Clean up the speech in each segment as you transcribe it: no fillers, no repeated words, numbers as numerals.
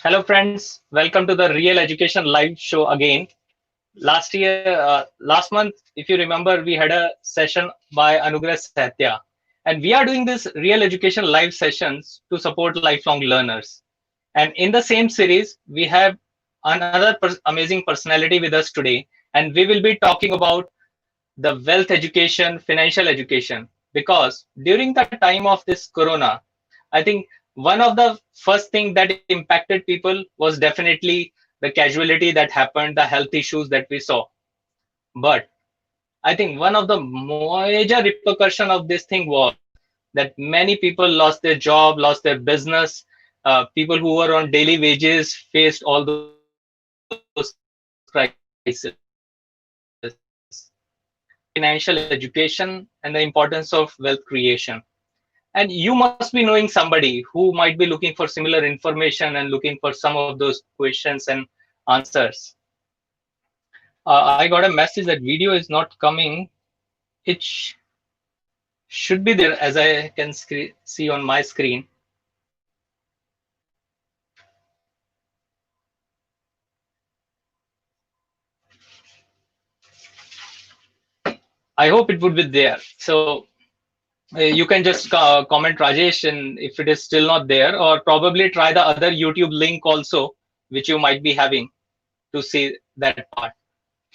Hello, friends. Welcome to the Real Education Live show again. Last month, if you remember, we had a session by Anugrah Satya, and we are doing this Real Education Live sessions to support lifelong learners. And in the same series, we have another amazing personality with us today, and we will be talking about the wealth education, financial education, because during the time of this Corona, I think one of the first thing that impacted people was definitely the casualty that happened, the health issues that we saw. But I think one of the major repercussion of this thing was that many people lost their job, lost their business. People who were on daily wages faced all those crises. Financial education and the importance of wealth creation. And you must be knowing somebody who might be looking for similar information and looking for some of those questions and answers. I got a message that video is not coming. It should be there as I can see on my screen. I hope it would be there. So you can just comment Rajesh, and if it is still not there, or probably try the other YouTube link also, which you might be having to see that part.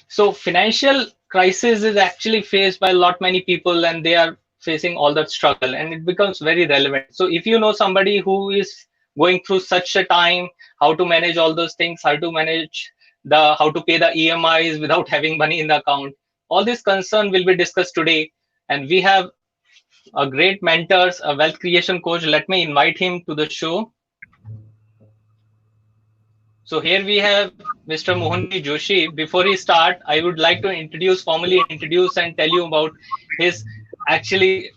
So financial crisis is actually faced by a lot many people, and they are facing all that struggle, and it becomes very relevant. So if you know somebody who is going through such a time, how to manage all those things, how to pay the EMIs without having money in the account, all this concern will be discussed today. And we have a great mentors, a wealth creation coach. Let me invite him to the show. So here we have Mr. Mohan B. Joshi. Before we start, I would like to formally introduce and tell you about his actually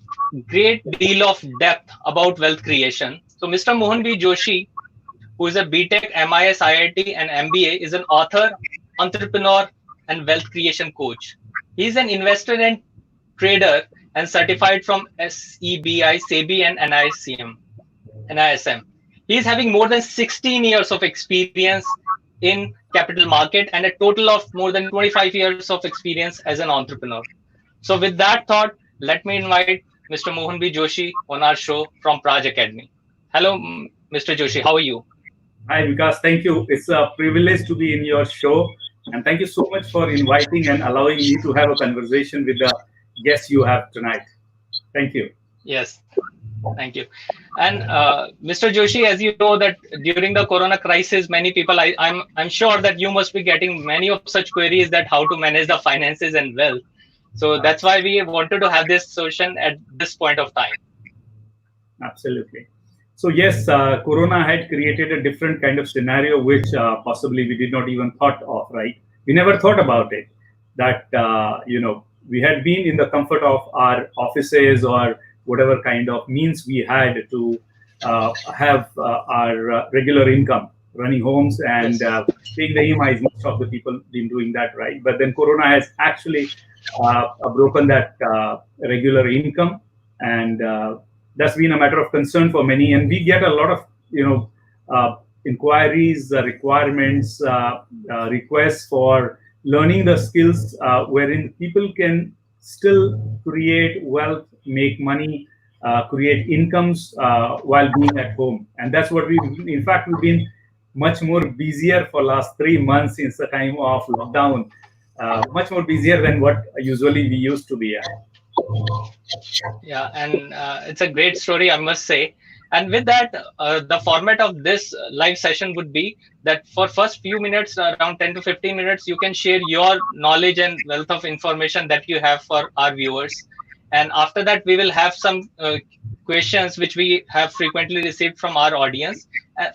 great deal of depth about wealth creation. So Mr. Mohan B. Joshi, who is a B.Tech, MIS-IIT and MBA, is an author, entrepreneur, and wealth creation coach. He is an investor and trader and certified from SEBI, SEBI, and NISM. He is having more than 16 years of experience in capital market and a total of more than 25 years of experience as an entrepreneur. So with that thought, let me invite Mr. Mohan B. Joshi on our show from Praj Academy. Hello, Mr. Joshi. How are you? Hi, Vikas. Thank you. It's a privilege to be in your show. And thank you so much for inviting and allowing me to have a conversation with the guests you have tonight. Thank you. Yes. Thank you. And Mr. Joshi, as you know that during the Corona crisis, many people, I'm sure that you must be getting many of such queries that how to manage the finances and wealth. So that's why we wanted to have this session at this point of time. Absolutely. So yes, Corona had created a different kind of scenario, which possibly we did not even thought of, right? We never thought about it, that, we had been in the comfort of our offices or whatever kind of means we had to have our regular income, running homes and paying the EMIs. Most of the people been doing that, right? But then Corona has actually broken that regular income, and that's been a matter of concern for many. And we get a lot of inquiries, requirements, requests for learning the skills wherein people can still create wealth, make money, create incomes while being at home. And that's what in fact, we've been much more busier for last 3 months since the time of lockdown, much more busier than what usually we used to be at. Yeah, and it's a great story, I must say. And with that, the format of this live session would be that for first few minutes, around 10 to 15 minutes, you can share your knowledge and wealth of information that you have for our viewers. And after that, we will have some questions which we have frequently received from our audience,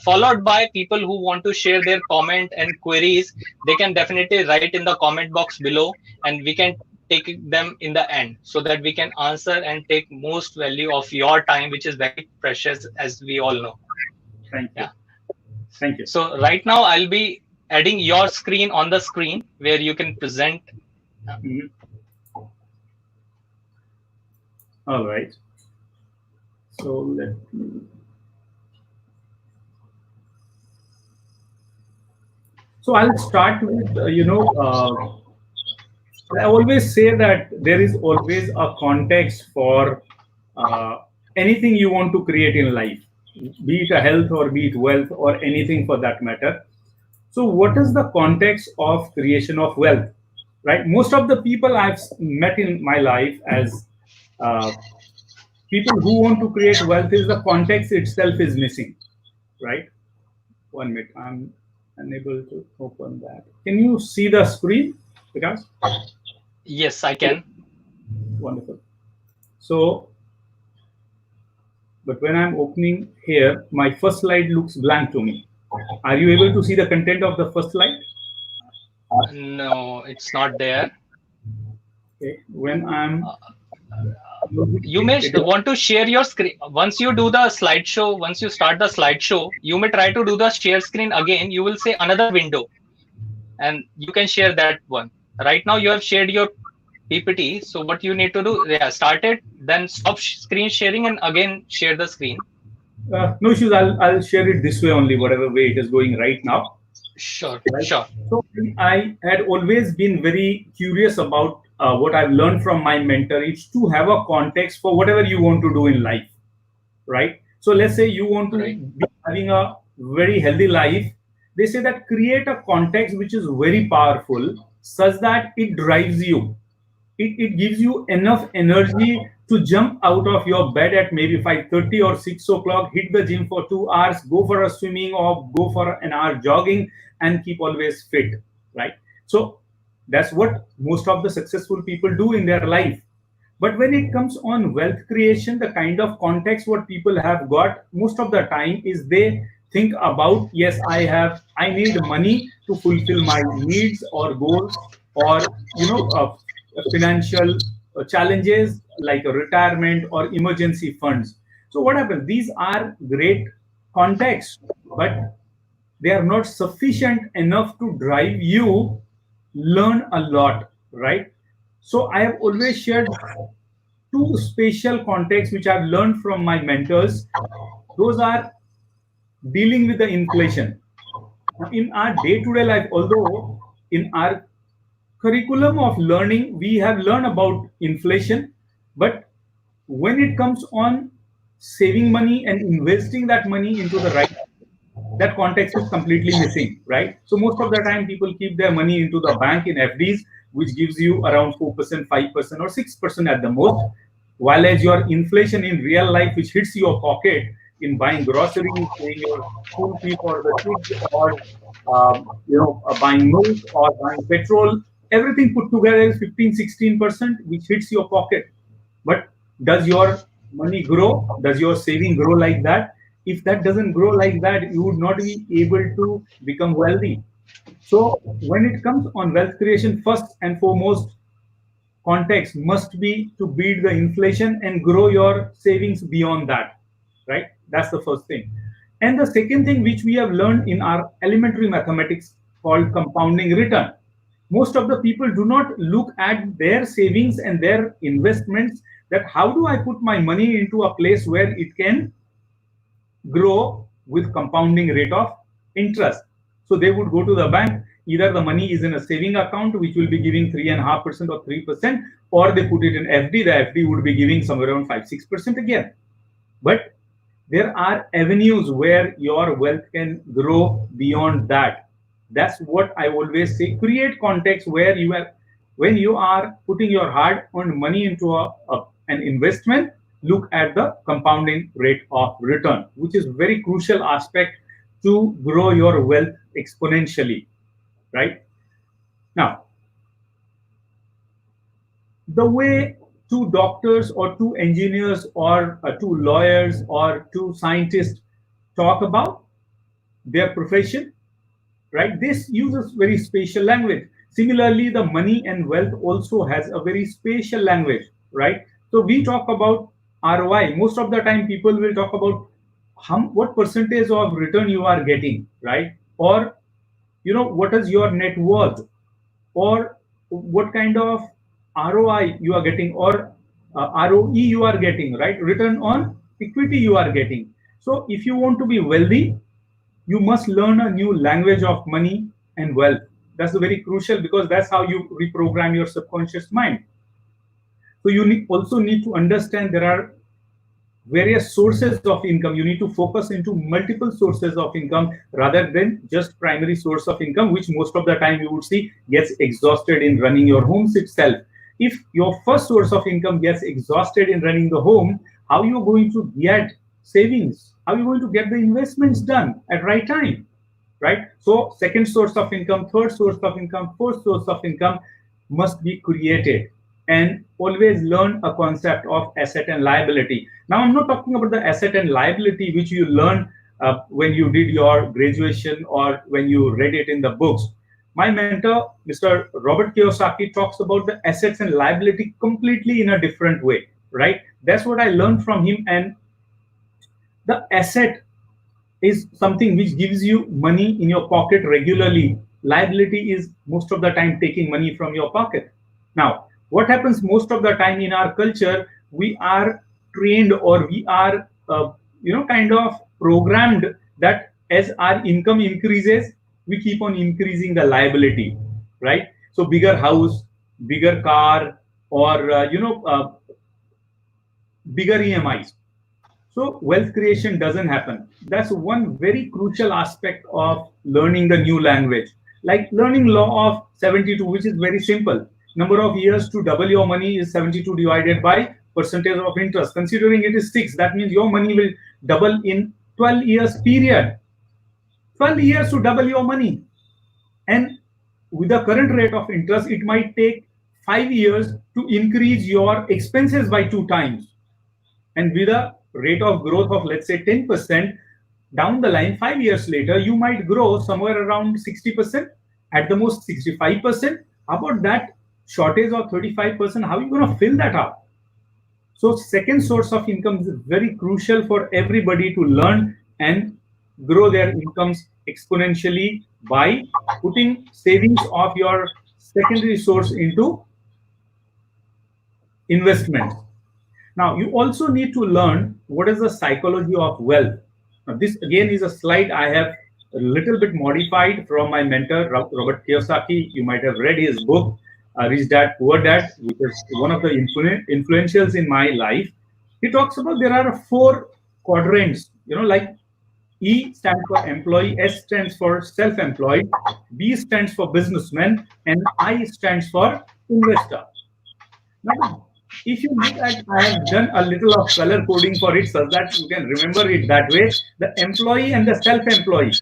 followed by people who want to share their comment and queries. They can definitely write in the comment box below, and we can take them in the end so that we can answer and take most value of your time, which is very precious, as we all know. Thank you. Yeah. Thank you. So right now I'll be adding your screen on the screen where you can present. Mm-hmm. All right. So let me. So I'll start with, I always say that there is always a context for uh, anything you want to create in life, be it a health or be it wealth or anything for that matter. So, what is the context of creation of wealth? Right? Most of the people I've met in my life as uh, people who want to create wealth is the context itself is missing. Right? 1 minute, I'm unable to open that. Can you see the screen? Because Yes, I can. wonderful. So, but when I'm opening here, my first slide looks blank to me. Are you able to see the content of the first slide? No, it's not there. Okay. When I'm You may it is, want to share your screen. Once you do the slideshow, once you start the slideshow, you may try to do the share screen again. You will say another window and you can share that one. Right now you have shared your PPT. So what you need to do, yeah, start it, then stop screen sharing and again share the screen. no issues. I'll share it this way only, whatever way it is going right now. Sure, Right. sure. So I had always been very curious about what I've learned from my mentor. It's to have a context for whatever you want to do in life, right? So let's say you want to Right. be having a very healthy life. They say that create a context which is very powerful, such that it drives you. It gives you enough energy to jump out of your bed at maybe 5:30 or 6 o'clock, hit the gym for 2 hours, go for a swimming or go for an hour jogging, and keep always fit, right? So that's what most of the successful people do in their life. But when it comes on wealth creation, the kind of context what people have got most of the time is they think about, yes, I need money to fulfill my needs or goals, or financial challenges like a retirement or emergency funds. So what happens? These are great contexts, but they are not sufficient enough to drive you learn a lot, right? So I have always Yes. shared two special contexts which I've learned from my mentors. Those are dealing with the inflation. Now, in our day-to-day life, although in our curriculum of learning we have learned about inflation, but when it comes on saving money and investing that money into the right, that context is completely missing, right? So most of the time people keep their money into the bank in FDs, which gives you around 4%, 5%, or 6% at the most, while as your inflation in real life, which hits your pocket in buying groceries, paying your school fee for the kids, or buying milk or buying petrol, everything put together is 15, 16%, which hits your pocket. But does your money grow? Does your saving grow like that? If that doesn't grow like that, you would not be able to become wealthy. So when it comes on wealth creation, first and foremost, context must be to beat the inflation and grow your savings beyond that, right? That's the first thing. And the second thing which we have learned in our elementary mathematics called compounding return. Most of the people do not look at their savings and their investments, that how do I put my money into a place where it can grow with compounding rate of interest. So they would go to the bank. Either the money is in a saving account, which will be giving 3.5% or 3%, or they put it in FD. The FD would be giving somewhere around 5-6% again. But there are avenues where your wealth can grow beyond that. That's what I always say. Create context where you have, when you are putting your hard-earned money into an investment, look at the compounding rate of return, which is very crucial aspect to grow your wealth exponentially, right? Now, the way two doctors or two engineers or two lawyers or two scientists talk about their profession, right? This uses very spatial language. Similarly, the money and wealth also has a very spatial language, right? So we talk about ROI. Most of the time, people will talk about what percentage of return you are getting, right? Or what is your net worth, or what kind of ROI you are getting, or ROE you are getting, right? Return on equity you are getting. So if you want to be wealthy, you must learn a new language of money, and wealth. That's very crucial because that's how you reprogram your subconscious mind. So you also need to understand there are various sources of income. You need to focus into multiple sources of income rather than just primary source of income, which most of the time you would see gets exhausted in running your homes itself. If your first source of income gets exhausted in running the home, how are you going to get savings? How are you going to get the investments done at right time? Right? So second source of income, third source of income, fourth source of income must be created. And always learn a concept of asset and liability. Now, I'm not talking about the asset and liability which you learn when you did your graduation or when you read it in the books. My mentor, Mr. Robert Kiyosaki, talks about the assets and liability completely in a different way, right? That's what I learned from him. And the asset is something which gives you money in your pocket regularly. Liability is most of the time taking money from your pocket. Now, what happens most of the time in our culture, we are trained or we are, kind of programmed that as our income increases, we keep on increasing the liability, right? So bigger house, bigger car, or, bigger EMIs. So wealth creation doesn't happen. That's one very crucial aspect of learning the new language. Like learning law of 72, which is very simple. Number of years to double your money is 72 divided by percentage of interest. Considering it is 6, that means your money will double in 12 years period. 12 years to double your money. And with the current rate of interest, it might take 5 years to increase your expenses by 2 times. And with a rate of growth of, let's say, 10%, down the line, 5 years later, you might grow somewhere around 60%, at the most 65%. About that shortage of 35%, how are you going to fill that up? So second source of income is very crucial for everybody to learn and grow their incomes exponentially by putting savings of your secondary source into investments. Now, you also need to learn what is the psychology of wealth. Now, this again is a slide I have a little bit modified from my mentor, Robert Kiyosaki. You might have read his book, Rich Dad, Poor Dad, which is one of the influentials in my life. He talks about there are 4 quadrants, like E stands for employee, S stands for self-employed, B stands for businessman, and I stands for investor. Now, if you look at, I have done a little of color coding for it so that you can remember it that way. The employee and the self-employed,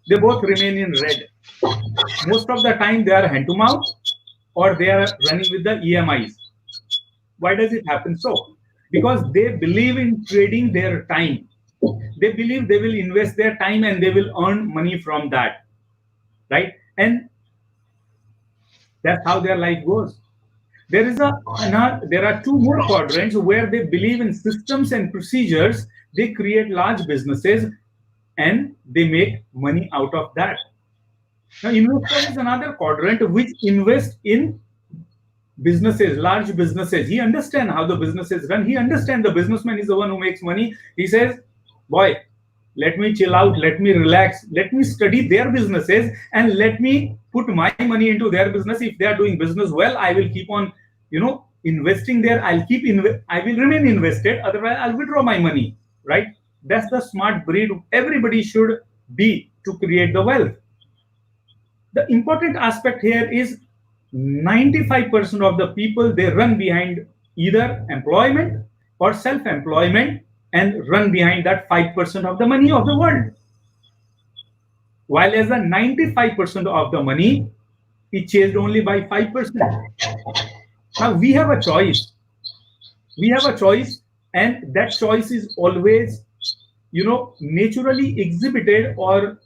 they both remain in red. Most of the time they are hand to mouth or they are running with the EMIs. Why does it happen so? Because they believe in trading their time. They believe they will invest their time and they will earn money from that, right? And that's how their life goes. There are 2 more quadrants where they believe in systems and procedures. They create large businesses and they make money out of that. Now, investor is another quadrant which invests in businesses, large businesses. He understands how the businesses run. He understands the businessman is the one who makes money. He says, boy, let me chill out, let me relax, let me study their businesses and let me put my money into their business. If they are doing business well, I will keep on, investing there. I will remain invested. Otherwise, I'll withdraw my money, right? That's the smart breed everybody should be to create the wealth. The important aspect here is 95% of the people, they run behind either employment or self-employment and run behind that 5% of the money of the world. While as the 95% of the money is chased only by 5%. Now we have a choice. We have a choice, and that choice is always, naturally exhibited or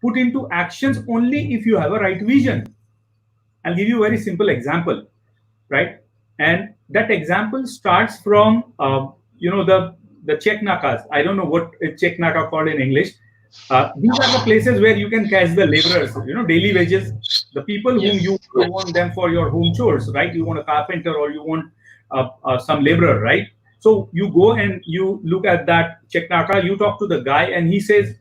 put into actions only if you have a right vision. I'll give you a very simple example, right? And that example starts from, the check nakas. I don't know what a check naka called in English. These are the places where you can catch the laborers, daily wages, the people whom you want them for your home chores, right? You want a carpenter or you want some laborer, right? So you go and you look at that check naka, you talk to the guy and he says,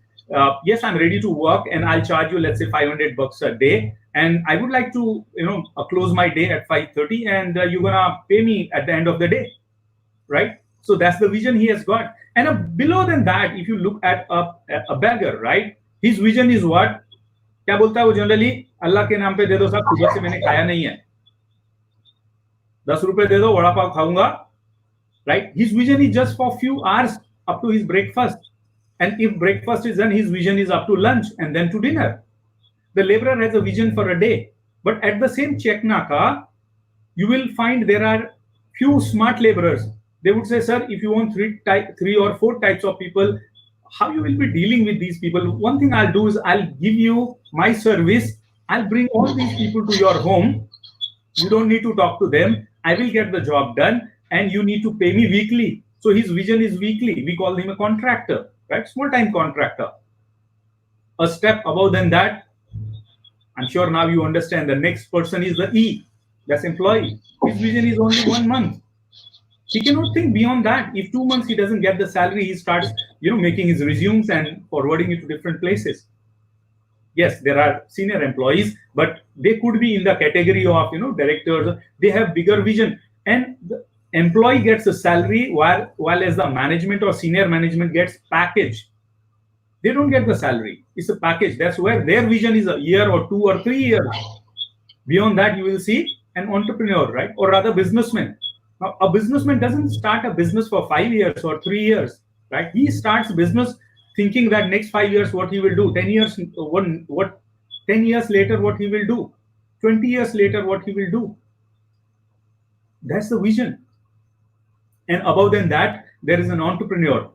yes, I'm ready to work, and I'll charge you, let's say, $500 a day, and I would like to, close my day at 5:30, and you're gonna pay me at the end of the day, right? So that's the vision he has got. And below than that, if you look at a beggar, right? His vision is what? क्या बोलता है वो generally? अल्लाह के नाम पे दे दो साहब, सुबह से मैंने खाया नहीं है, 10 रुपए दे दो, वड़ा पाव खाऊंगा, right? His vision is just for few hours up to his breakfast. And if breakfast is done, his vision is up to lunch and then to dinner. The laborer has a vision for a day. But at the same Cheknaka, you will find there are few smart laborers. They would say, sir, if you want three or four types of people, how you will be dealing with these people? One thing I'll do is I'll give you my service. I'll bring all these people to your home. You don't need to talk to them. I will get the job done, and you need to pay me weekly. So his vision is weekly. We call him a contractor, right? Small-time contractor. A step above than that, I'm sure now you understand, the next person is the E, that's employee. His vision is only 1 month. He cannot think beyond that. If 2 months he doesn't get the salary, he starts, making his resumes and forwarding it to different places. Yes, there are senior employees, but they could be in the category of, directors. They have bigger vision, and the employee gets a salary while as the management or senior management gets package. They don't get the salary. It's a package. That's where their vision is a year or 2 or 3 years. Beyond that, you will see an entrepreneur, right? Or rather businessman. Now, a businessman doesn't start a business for 5 years or 3 years, right? He starts business thinking that next 5 years, what he will do, 10 years, 10 years later, what he will do, 20 years later, what he will do. That's the vision. And above than that, there is an entrepreneur.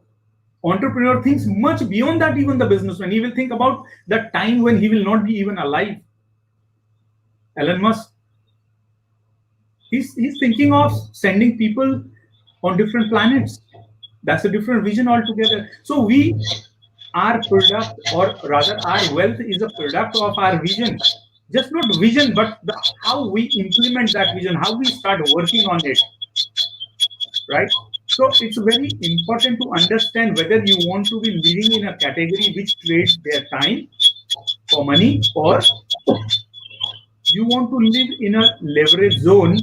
Entrepreneur thinks much beyond that, even the businessman. He will think about the time when he will not be even alive. Elon Musk, he's thinking of sending people on different planets. That's a different vision altogether. So our product, or rather our wealth, is a product of our vision. Just not vision, but how we implement that vision, how we start working on it, right? So it's very important to understand whether you want to be living in a category which trades their time for money, or you want to live in a leverage zone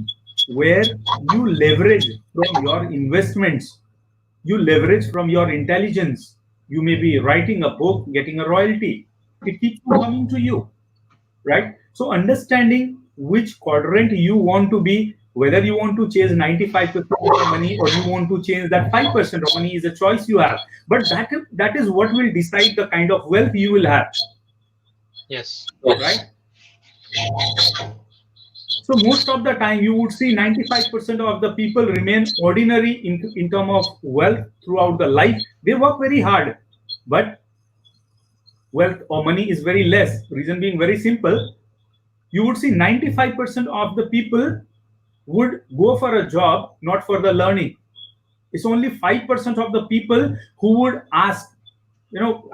where you leverage from your investments, you leverage from your intelligence. You may be writing a book, getting a royalty. It keeps coming to you, right? So understanding which quadrant you want to be, whether you want to chase 95% of the money or you want to change that 5% of money, is a choice you have. But that is what will decide the kind of wealth you will have. Yes. Right? So most of the time you would see 95% of the people remain ordinary in terms of wealth throughout the life. They work very hard, but wealth or money is very less. Reason being very simple. You would see 95% of the people would go for a job, not for the learning. It's only 5% of the people who would ask,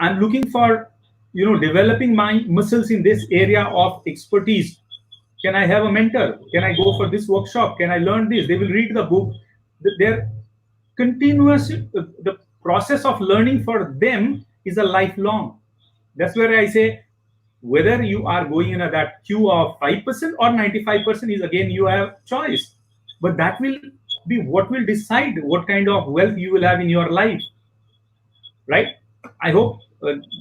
I'm looking for, developing my muscles in this area of expertise. Can I have a mentor? Can I go for this workshop? Can I learn this? They will read the book. Their continuous, the process of learning for them is a lifelong. That's where I say, whether you are going in that queue of 5% or 95% is, again, you have choice. But that will be what will decide what kind of wealth you will have in your life, right? I hope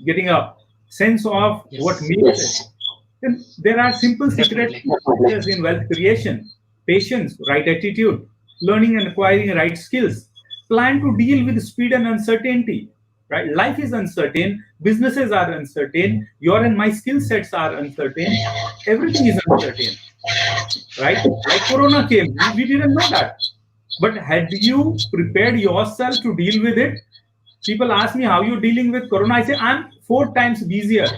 getting a sense of what means it. Then there are simple secrets in wealth creation: patience, right attitude, learning and acquiring right skills, plan to deal with speed and uncertainty. Right? Life is uncertain, businesses are uncertain, your and my skill sets are uncertain, everything is uncertain. Right? Like Corona came, we didn't know that. But had you prepared yourself to deal with it? People ask me, how are you dealing with Corona? I say, I'm 4 times busier.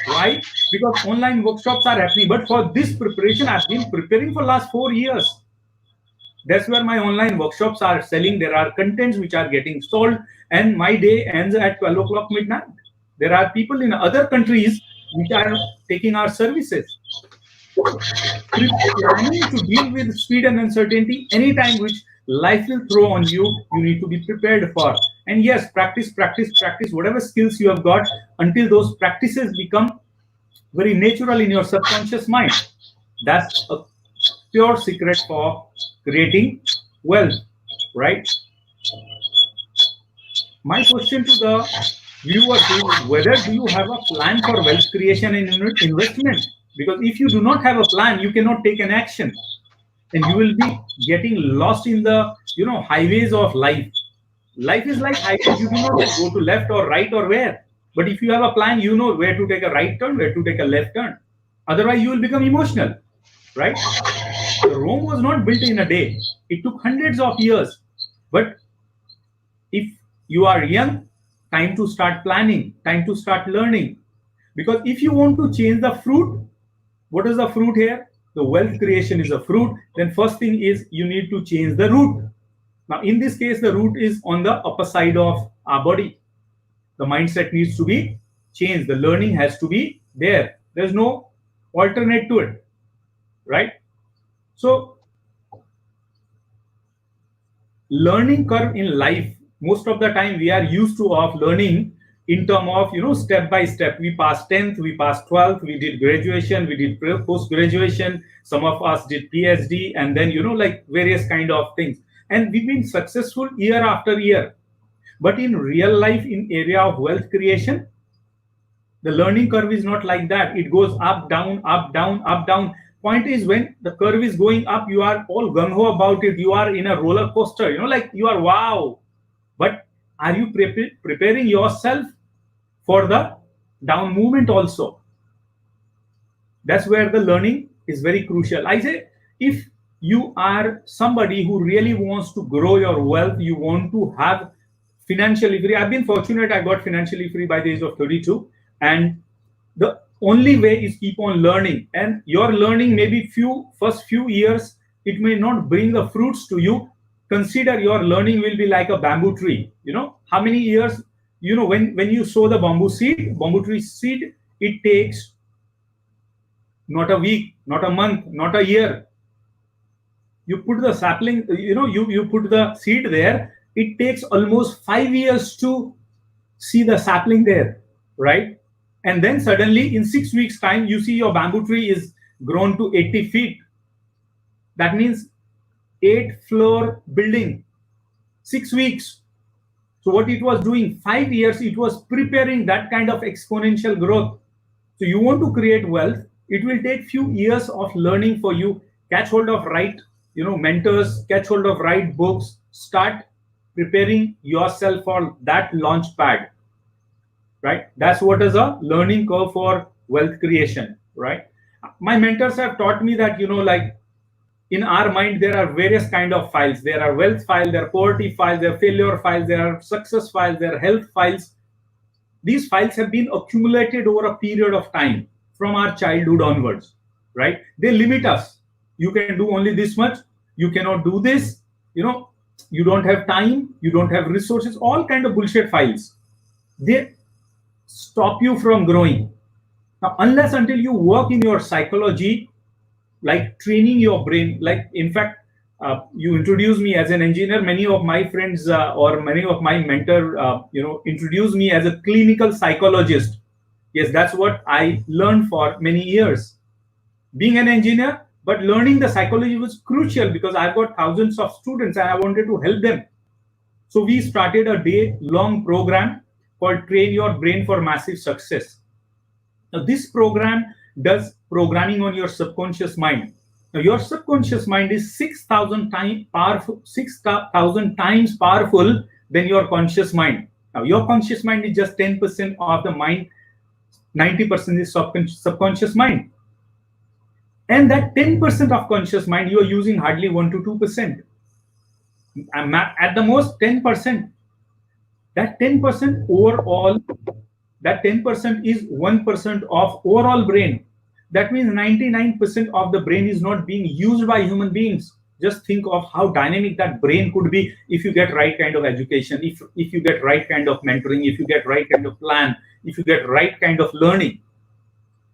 Why? Because online workshops are happening. But for this preparation, I've been preparing for last 4 years. That's where my online workshops are selling. There are contents which are getting sold, and my day ends at 12 o'clock midnight. There are people in other countries which are taking our services. Planning to deal with speed and uncertainty anytime which Life will throw on you. You need to be prepared for. And yes, practice, practice, practice, whatever skills you have got until those practices become very natural in your subconscious mind. That's a pure secret for creating wealth, right? My question to the viewers is whether do you have a plan for wealth creation and investment? Because if you do not have a plan, you cannot take an action, and you will be getting lost in the highways of life. Life is like highways. You do not go to left or right or where. But if you have a plan, you know where to take a right turn, where to take a left turn. Otherwise, you will become emotional, right? Rome was not built in a day. It took hundreds of years. But if you are young, time to start planning, time to start learning. Because if you want to change the fruit, what is the fruit here? The wealth creation is a fruit. Then first thing is you need to change the root. Now, in this case, the root is on the upper side of our body. The mindset needs to be changed. The learning has to be there. There's no alternate to it, right? So, learning curve in life, most of the time we are used to of learning in terms of step by step. We passed 10th, we passed 12th, we did graduation, we did post graduation, some of us did PhD, and then like various kind of things, and we've been successful year after year. But in real life, in area of wealth creation, the learning curve is not like that. It goes up, down, up, down, up, down. Point is, when the curve is going up, you are all gung-ho about it. You are in a roller coaster, like you are wow. But are you preparing yourself for the down movement also? That's where the learning is very crucial. I say, if you are somebody who really wants to grow your wealth, you want to have financially free. I've been fortunate. I got financially free by the age of 32. And the only way is keep on learning. And your learning, maybe first few years, it may not bring the fruits to you. Consider your learning will be like a bamboo tree. How many years, when you sow the bamboo tree seed, it takes not a week, not a month, not a year. You put the sapling, you put the seed there, it takes almost 5 years to see the sapling there, right? And then suddenly in 6 weeks time, you see your bamboo tree is grown to 80 feet. That means 8-floor building, 6 weeks. So what it was doing, 5 years, it was preparing that kind of exponential growth. So you want to create wealth, it will take few years of learning for you. Catch hold of right, mentors, catch hold of right books, start preparing yourself for that launch pad, right? That's what is a learning curve for wealth creation, right? My mentors have taught me that, like in our mind, there are various kind of files. There are wealth files, there are poverty files, there are failure files, there are success files, there are health files. These files have been accumulated over a period of time from our childhood onwards, right? They limit us. You can do only this much. You cannot do this. You don't have time. You don't have resources. All kind of bullshit files. They stop you from growing. Now, unless until you work in your psychology, like training your brain, like in fact, you introduce me as an engineer. Many of my friends or many of my mentor, introduce me as a clinical psychologist. Yes, that's what I learned for many years. Being an engineer, but learning the psychology was crucial because I've got thousands of students and I wanted to help them. So we started a day-long program called Train Your Brain for Massive Success. Now, this program does programming on your subconscious mind. Now, your subconscious mind is 6,000 times powerful, 6,000 times powerful than your conscious mind. Now, your conscious mind is just 10% of the mind, 90% is subconscious mind. And that 10% of conscious mind, you are using hardly 1 to 2%. At the most, 10%. That 10% overall, that 10% is 1% of overall brain. That means 99% of the brain is not being used by human beings. Just think of how dynamic that brain could be if you get right kind of education, if you get right kind of mentoring, if you get right kind of plan, if you get right kind of learning.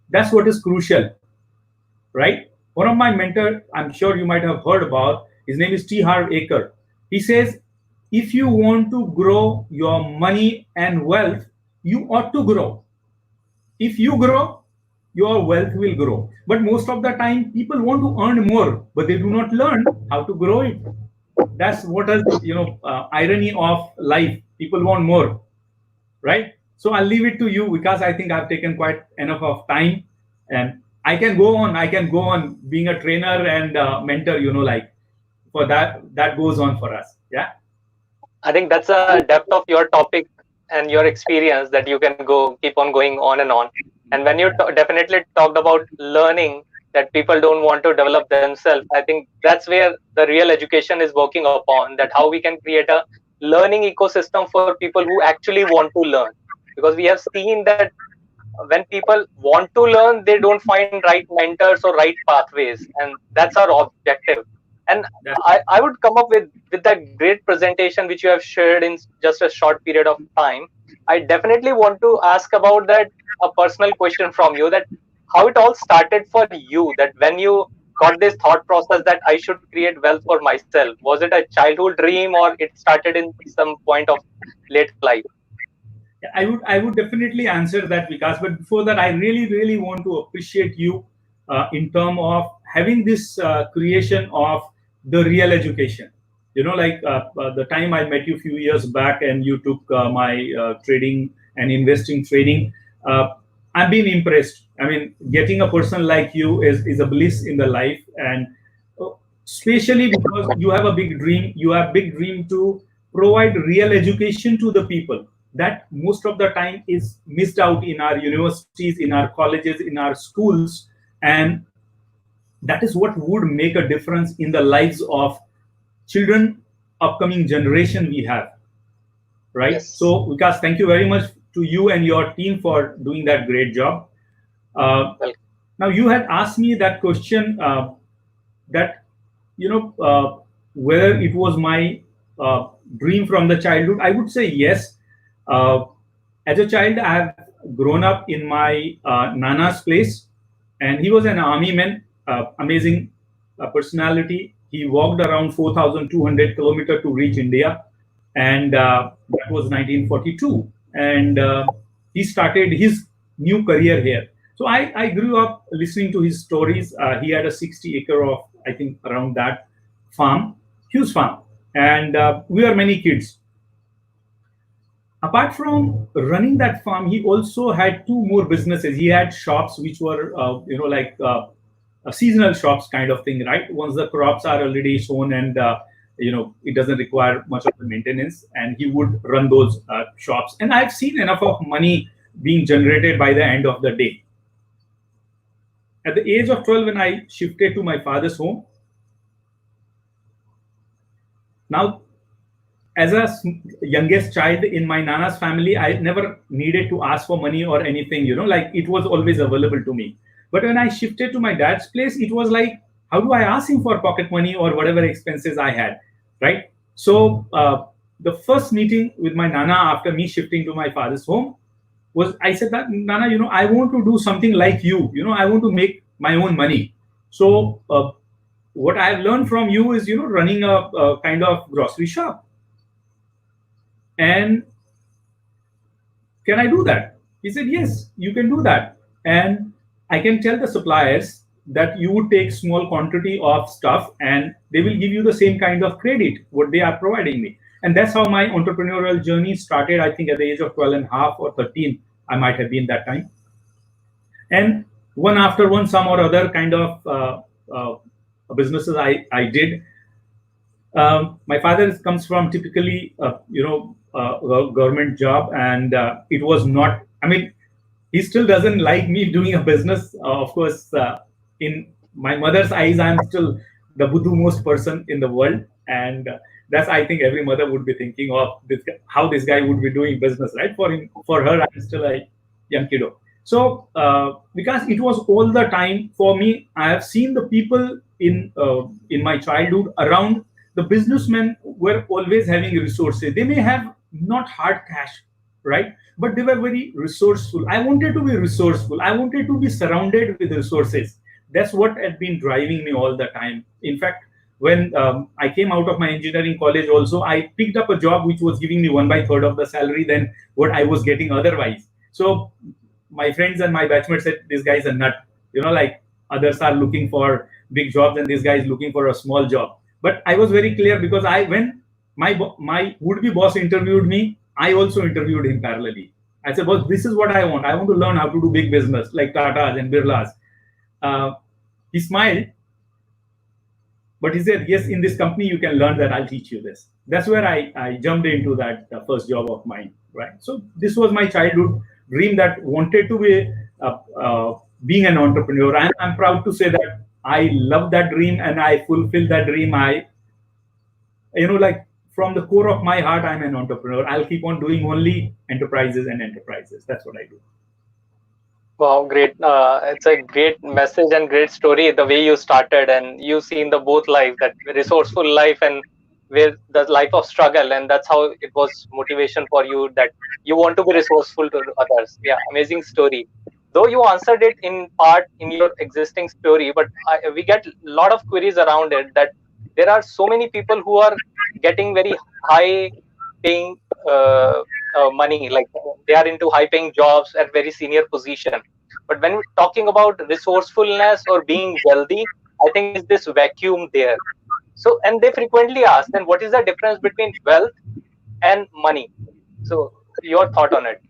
That's what is crucial, right? One of my mentors, I'm sure you might have heard about, his name is T. Harv Eker. He says, if you want to grow your money and wealth, you ought to grow. If you grow, your wealth will grow. But most of the time, people want to earn more, but they do not learn how to grow it. That's what is, irony of life. People want more, right? So I'll leave it to you because I think I've taken quite enough of time, and I can go on. I can go on being a trainer and mentor. For that goes on for us. Yeah. I think that's a depth of your topic and your experience that you can keep on going on and on. And when you definitely talked about learning, that people don't want to develop themselves, I think that's where the real education is working upon, that how we can create a learning ecosystem for people who actually want to learn. Because we have seen that when people want to learn, they don't find right mentors or right pathways. And that's our objective. And I would come up with that great presentation which you have shared in just a short period of time. I definitely want to ask about that, a personal question from you, that how it all started for you, that when you got this thought process that I should create wealth for myself. Was it a childhood dream or it started in some point of later life? I would definitely answer that, Vikas. But before that, I really want to appreciate you in terms of having this creation of the real education. The time I met you a few years back and you took my trading and investing training, I've been impressed. I mean, getting a person like you is a bliss in the life, and especially because you have a big dream. You have big dream to provide real education to the people that most of the time is missed out in our universities, in our colleges, in our schools, and that is what would make a difference in the lives of children, upcoming generation we have, right? Yes. So, Vikas, thank you very much to you and your team for doing that great job. Now, you had asked me that question that, whether it was my dream from the childhood. I would say yes. As a child, I have grown up in my Nana's place, and he was an army man, amazing personality. He walked around 4,200 kilometers to reach India, and that was 1942. And he started his new career here. So I grew up listening to his stories. He had a 60-acre of, I think, around that farm, huge farm, and we are many kids. Apart from running that farm, he also had two more businesses. He had shops which were, seasonal shops kind of thing, right? Once the crops are already sown and, it doesn't require much of the maintenance, and he would run those shops. And I've seen enough of money being generated by the end of the day. At the age of 12, when I shifted to my father's home, now, as a youngest child in my Nana's family, I never needed to ask for money or anything, it was always available to me. But when I shifted to my dad's place, it was like, how do I ask him for pocket money or whatever expenses I had, right? So the first meeting with my Nana after me shifting to my father's home was, I said that, Nana, I want to do something like you, I want to make my own money. So what I have learned from you is, running a kind of grocery shop. And can I do that? He said, yes, you can do that. And I can tell the suppliers that you would take small quantity of stuff and they will give you the same kind of credit what they are providing me. And that's how my entrepreneurial journey started. I think at the age of 12 and a half or 13, I might have been that time. And one after one, some or other kind of businesses I did. My father comes from typically, a government job, and it was not, I mean, he still doesn't like me doing a business. Of course, in my mother's eyes, I'm still the Buddhu-most person in the world. And that's, I think, every mother would be thinking of how this guy would be doing business, right? For her, I'm still a young kiddo. So, because it was all the time for me, I have seen the people in my childhood around. The businessmen were always having resources. They may have not hard cash, right? But they were very resourceful. I wanted to be resourceful. I wanted to be surrounded with resources. That's what had been driving me all the time. In fact, when I came out of my engineering college also, I picked up a job which was giving me 1/3 of the salary than what I was getting otherwise. So my friends and my batchmates said, this guy's a nut. Like others are looking for big jobs and this guy is looking for a small job. But I was very clear because when my would-be boss interviewed me, I also interviewed him parallelly. I said, boss, this is what I want. I want to learn how to do big business like Tata's and Birla's. He smiled, but he said, yes, in this company, you can learn that. I'll teach you this. That's where I jumped into that first job of mine, right? So this was my childhood dream that wanted to be being an entrepreneur. And I'm proud to say that I love that dream and I fulfilled that dream. Like from the core of my heart, I'm an entrepreneur. I'll keep on doing only enterprises and enterprises. That's what I do. Wow, great. It's a great message and great story, the way you started, and you've seen the both life, that resourceful life and where the life of struggle, and that's how it was motivation for you, that you want to be resourceful to others. Yeah, amazing story. Though you answered it in part in your existing story, but we get a lot of queries around it, that there are so many people who are getting very high paying money, like they are into high paying jobs at very senior position. But when we're talking about resourcefulness or being wealthy, I think is this vacuum there. So, and they frequently ask, then what is the difference between wealth and money? So your thought on it.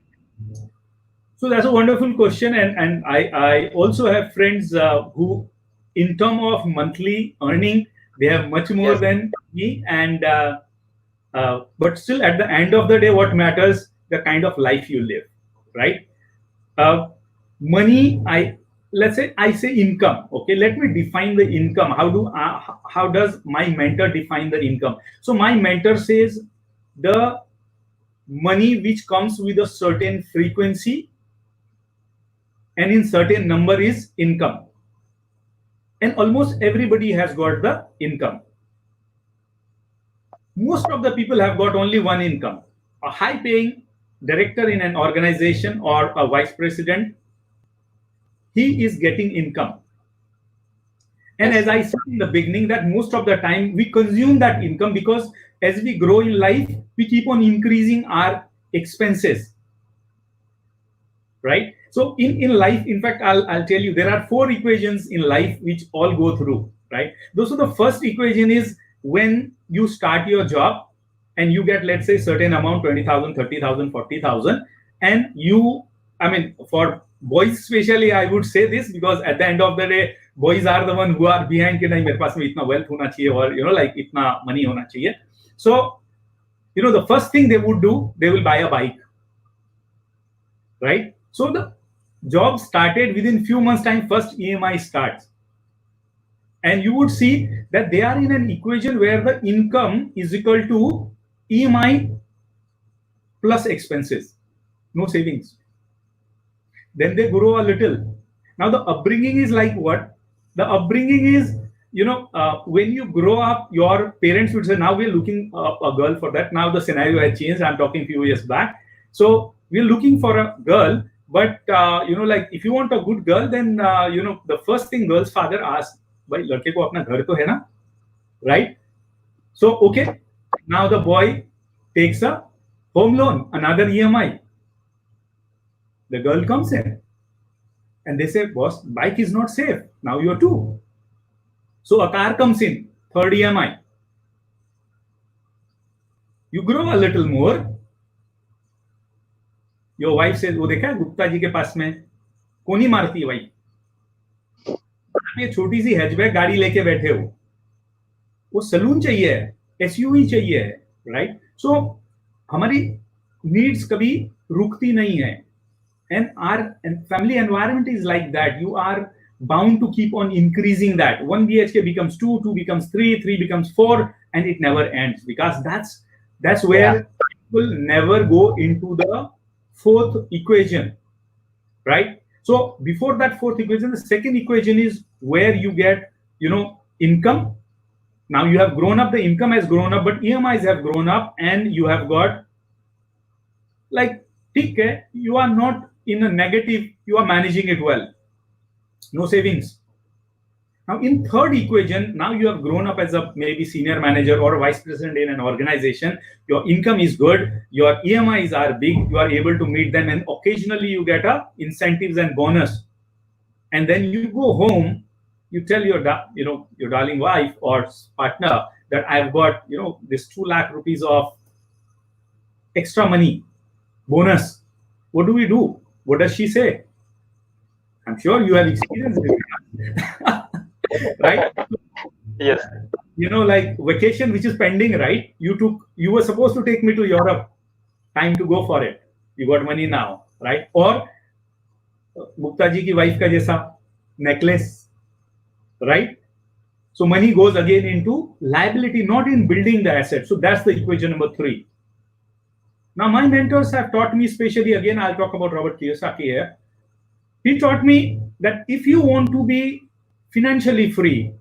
So that's a wonderful question. And I also have friends who, in terms of monthly earning, they have much more than me. And but still, at the end of the day, what matters, the kind of life you live, right? Money, let's say I say income. Okay, let me define the income. How does my mentor define the income? So my mentor says the money which comes with a certain frequency and in certain number is income. And almost everybody has got the income. Most of the people have got only one income. A high paying director in an organization or a vice president, he is getting income. And as I said in the beginning, that most of the time we consume that income because as we grow in life, we keep on increasing our expenses, right? So in life, in fact, I'll tell you, there are 4 equations in life which all go through, right? So the first equation is when you start your job and you get, let's say, certain amount, 20,000, 30,000, 40,000, and for boys especially, I would say this because at the end of the day, boys are the one who are behind कि नहीं मेरे पास में इतना wealth होना चाहिए or like इतना money होना चाहिए. So the first thing they would do, they will buy a bike, right? So the job started within few months time, first EMI starts. And you would see that they are in an equation where the income is equal to EMI plus expenses, no savings. Then they grow a little. Now the upbringing is like what? The upbringing is, when you grow up, your parents would say, now we're looking a girl for that. Now the scenario has changed. I'm talking a few years back. So we're looking for a girl, but like if you want a good girl, then the first thing girl's father asks, भाई लड़के को अपना घर तो है ना, right? So okay, now the boy takes a home loan, another EMI. The girl comes in and they say, boss, bike is not safe. Now you're 2. So a car comes in, third EMI. You grow a little more. Your wife says, वो देखा गुप्ता जी के पास में कौन ही मारती है भाई, आप ये छोटी सी हैचबैक गाड़ी लेके बैठे हो, वो सलून चाहिए है, एसयूवी चाहिए है, राइट? सो हमारी नीड्स कभी रुकती नहीं है. And our family environment is like that. You are bound to keep on increasing that. 1 BHK becomes 2, 2 becomes 3, 3 becomes 4, and it never ends because that's where people never go into the 4th equation, right? So before that 4th equation, the second equation is where you get, income. Now you have grown up, the income has grown up, but EMIs have grown up, and you have got, like, you are not in a negative, you are managing it well. No savings. Now, in third equation, now you have grown up as a maybe senior manager or a vice president in an organization. Your income is good. Your EMIs are big. You are able to meet them, and occasionally you get a incentives and bonus. And then you go home, you tell your your darling wife or partner that I've got this 2 lakh rupees of extra money bonus. What do we do? What does she say? I'm sure you have experienced it. Right? Yes. Like vacation which is pending, right? You were supposed to take me to Europe. Time to go for it. You got money now, right? Or Gupta ji ki wife ka jaisa necklace, right? So money goes again into liability, not in building the asset. So that's the equation number 3. Now my mentors have taught me, especially again, I'll talk about Robert Kiyosaki here. He taught me that if you want to be financially free,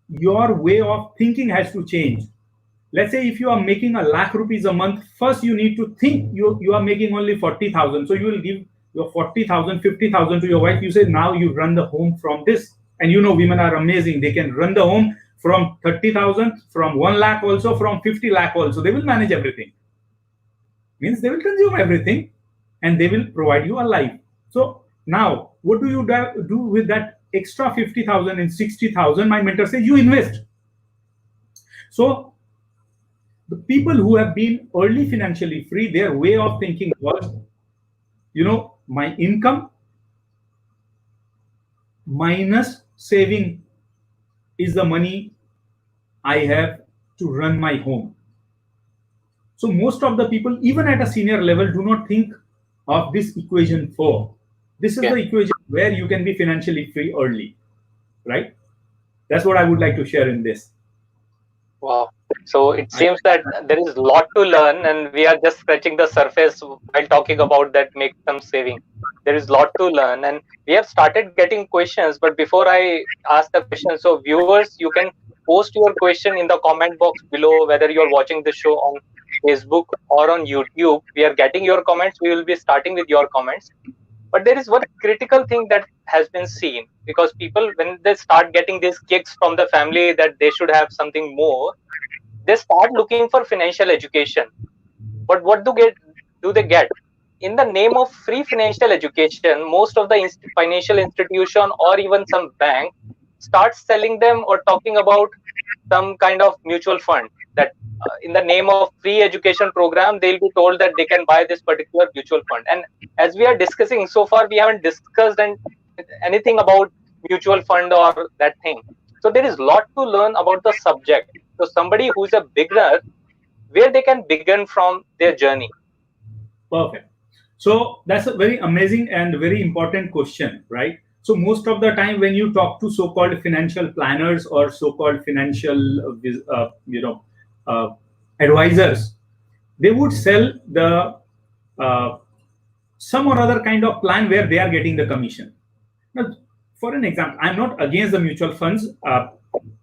your way of thinking has to change. Let's say if you are making a lakh rupees a month, first you need to think you are making only 40,000. So you will give your 40,000, 50,000 to your wife. You say now you run the home from this. And women are amazing. They can run the home from 30,000, from 1 lakh also, from 50 lakh also. They will manage everything. Means they will consume everything and they will provide you a life. So now what do you do with that extra 50,000 and 60,000? My mentor says you invest. So the people who have been early financially free, their way of thinking was, my income minus saving is the money I have to run my home. So most of the people, even at a senior level, do not think of this equation 4. This is the equation where you can be financially free early, right? That's what I would like to share in this. Wow. So it seems that there is a lot to learn, and we are just scratching the surface while talking about that make some saving. There is a lot to learn, and we have started getting questions. But before I ask the question, so viewers, you can post your question in the comment box below, whether you are watching the show on Facebook or on YouTube. We are getting your comments. We will be starting with your comments. But there is one critical thing that has been seen, because people, when they start getting these kicks from the family that they should have something more, they start looking for financial education. But what do they get? In the name of free financial education, most of the financial institution or even some bank starts selling them or talking about some kind of mutual fund that in the name of free education program, they'll be told that they can buy this particular mutual fund. And as we are discussing so far, we haven't discussed anything about mutual fund or that thing. So there is a lot to learn about the subject. So somebody who's a beginner, where they can begin from their journey. Perfect. So that's a very amazing and very important question, right? So most of the time when you talk to so-called financial planners or so-called financial, advisors, they would sell the some or other kind of plan where they are getting the commission. Now, for an example, I'm not against the mutual funds.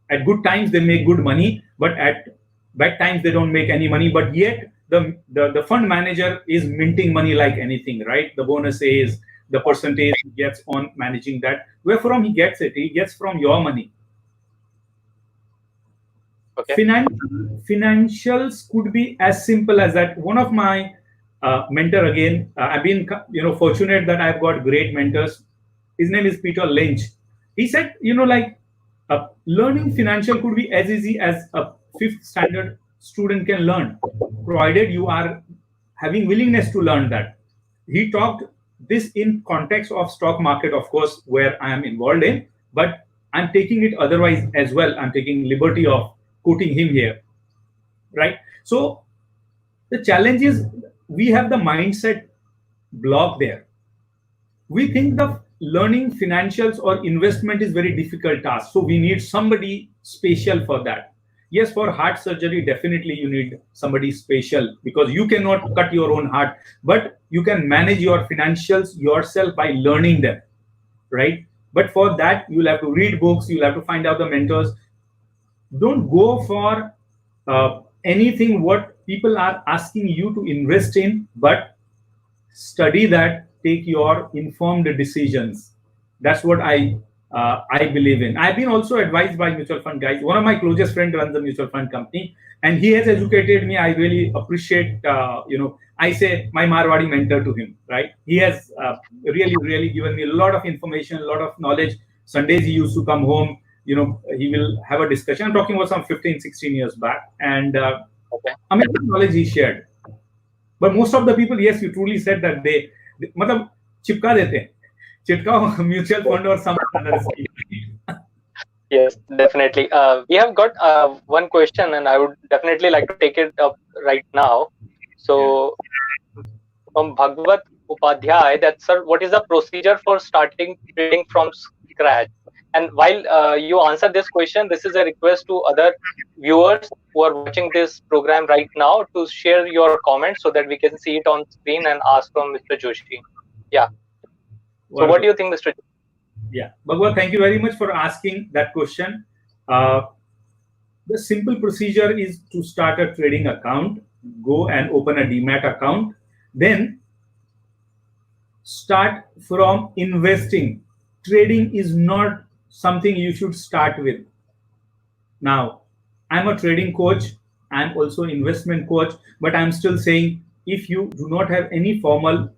At good times they make good money, but at bad times they don't make any money. But yet the fund manager is minting money like anything, right? The bonus is the percentage he gets on managing that. Where from he gets it? He gets from your money. Okay. Financials could be as simple as that. One of my mentor, again, I've been fortunate that I've got great mentors. His name is Peter Lynch. He said, learning financial could be as easy as a 5th standard student can learn, provided you are having willingness to learn that. He talked this in context of stock market, of course, where I am involved in, but I'm taking it otherwise as well. I'm taking liberty of quoting him here, right? So the challenge is we have the mindset block there. We think the learning financials or investment is very difficult task. So we need somebody special for that. Yes, for heart surgery, definitely you need somebody special because you cannot cut your own heart, but you can manage your financials yourself by learning them, right? But for that, you'll have to read books, you'll have to find out the mentors. Don't go for anything what people are asking you to invest in, but study that, take your informed decisions. That's what I I believe in. I've been also advised by mutual fund guys. One of my closest friends runs a mutual fund company, and he has educated me. I really appreciate, I say my Marwadi mentor to him, right? He has really given me a lot of information, a lot of knowledge. Sundays he used to come home, he will have a discussion. I'm talking about some 15, 16 years back, and amazing knowledge he shared. But most of the people, yes, you truly said that they मतलब चिपका देते हैं, चिटकाओ mutual fund or some other scheme. Yes, definitely. We have got one question, and I would definitely like to take it up right now. So, from Bhagwat Upadhyay, that sir, what is the procedure for starting trading from scratch? And while you answer this question, this is a request to other viewers who are watching this program right now to share your comments so that we can see it on screen and ask from Mr. Joshi. Yeah. So, what do you think, Mr. Joshi? Yeah, Bhagwat, thank you very much for asking that question. The simple procedure is to start a trading account, go and open a demat account, then start from investing. Trading is not something you should start with. Now, I'm a trading coach, I'm also investment coach, but I'm still saying if you do not have any formal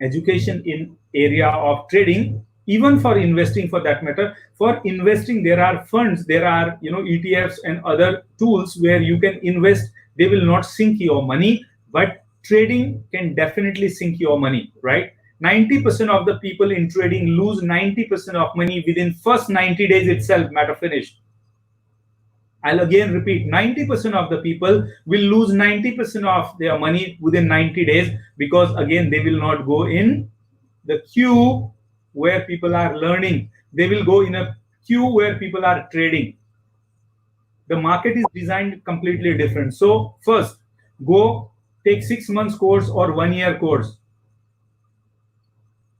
education in area of trading, even for investing for that matter, for investing there are funds, there are ETFs and other tools where you can invest. They will not sink your money, but trading can definitely sink your money, right? 90% of the people in trading lose 90% of money within first 90 days itself, matter finished. I'll again repeat, 90% of the people will lose 90% of their money within 90 days because again, they will not go in the queue where people are learning. They will go in a queue where people are trading. The market is designed completely different. So first, go take 6 months course or 1 year course.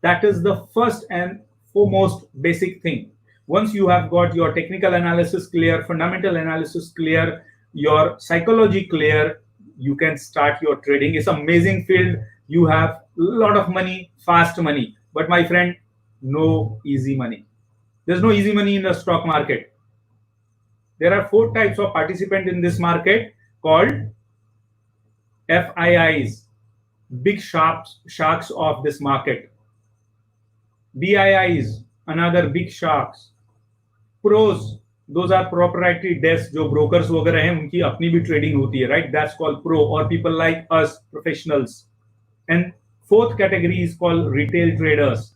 That is the first and foremost basic thing. Once you have got your technical analysis clear, fundamental analysis clear, your psychology clear, you can start your trading. It's an amazing field. You have a lot of money, fast money. But my friend, no easy money. There's no easy money in the stock market. There are 4 types of participants in this market called FIIs, big sharks of this market. BIIs, another big sharks. Pros, those are proprietary desks, जो brokers वगैरह हैं उनकी अपनी भी trading होती है, right? That's called pro, or people like us, professionals. And 4th category is called retail traders.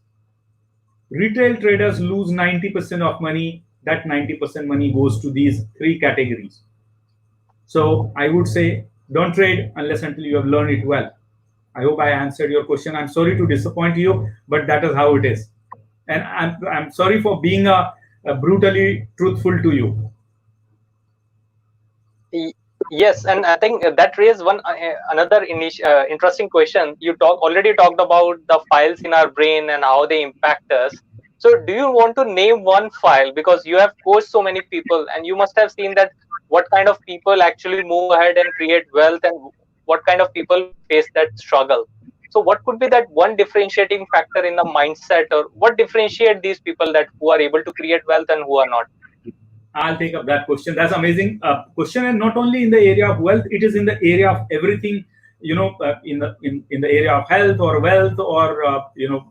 Retail traders lose 90% of money. That 90% money goes to these 3 categories. So I would say don't trade unless until you have learned it well. I hope I answered your question. I'm sorry to disappoint you, but that is how it is. And I'm sorry for being brutally truthful to you. Yes, and I think that raised one another interesting question. You already talked about the files in our brain and how they impact us. So do you want to name one file, because you have coached so many people and you must have seen that what kind of people actually move ahead and create wealth and what kind of people face that struggle. So what could be that one differentiating factor in the mindset, or what differentiate these people that who are able to create wealth and who are not? I'll take up that question. That's amazing question, and not only in the area of wealth, it is in the area of everything. In the area of health or wealth or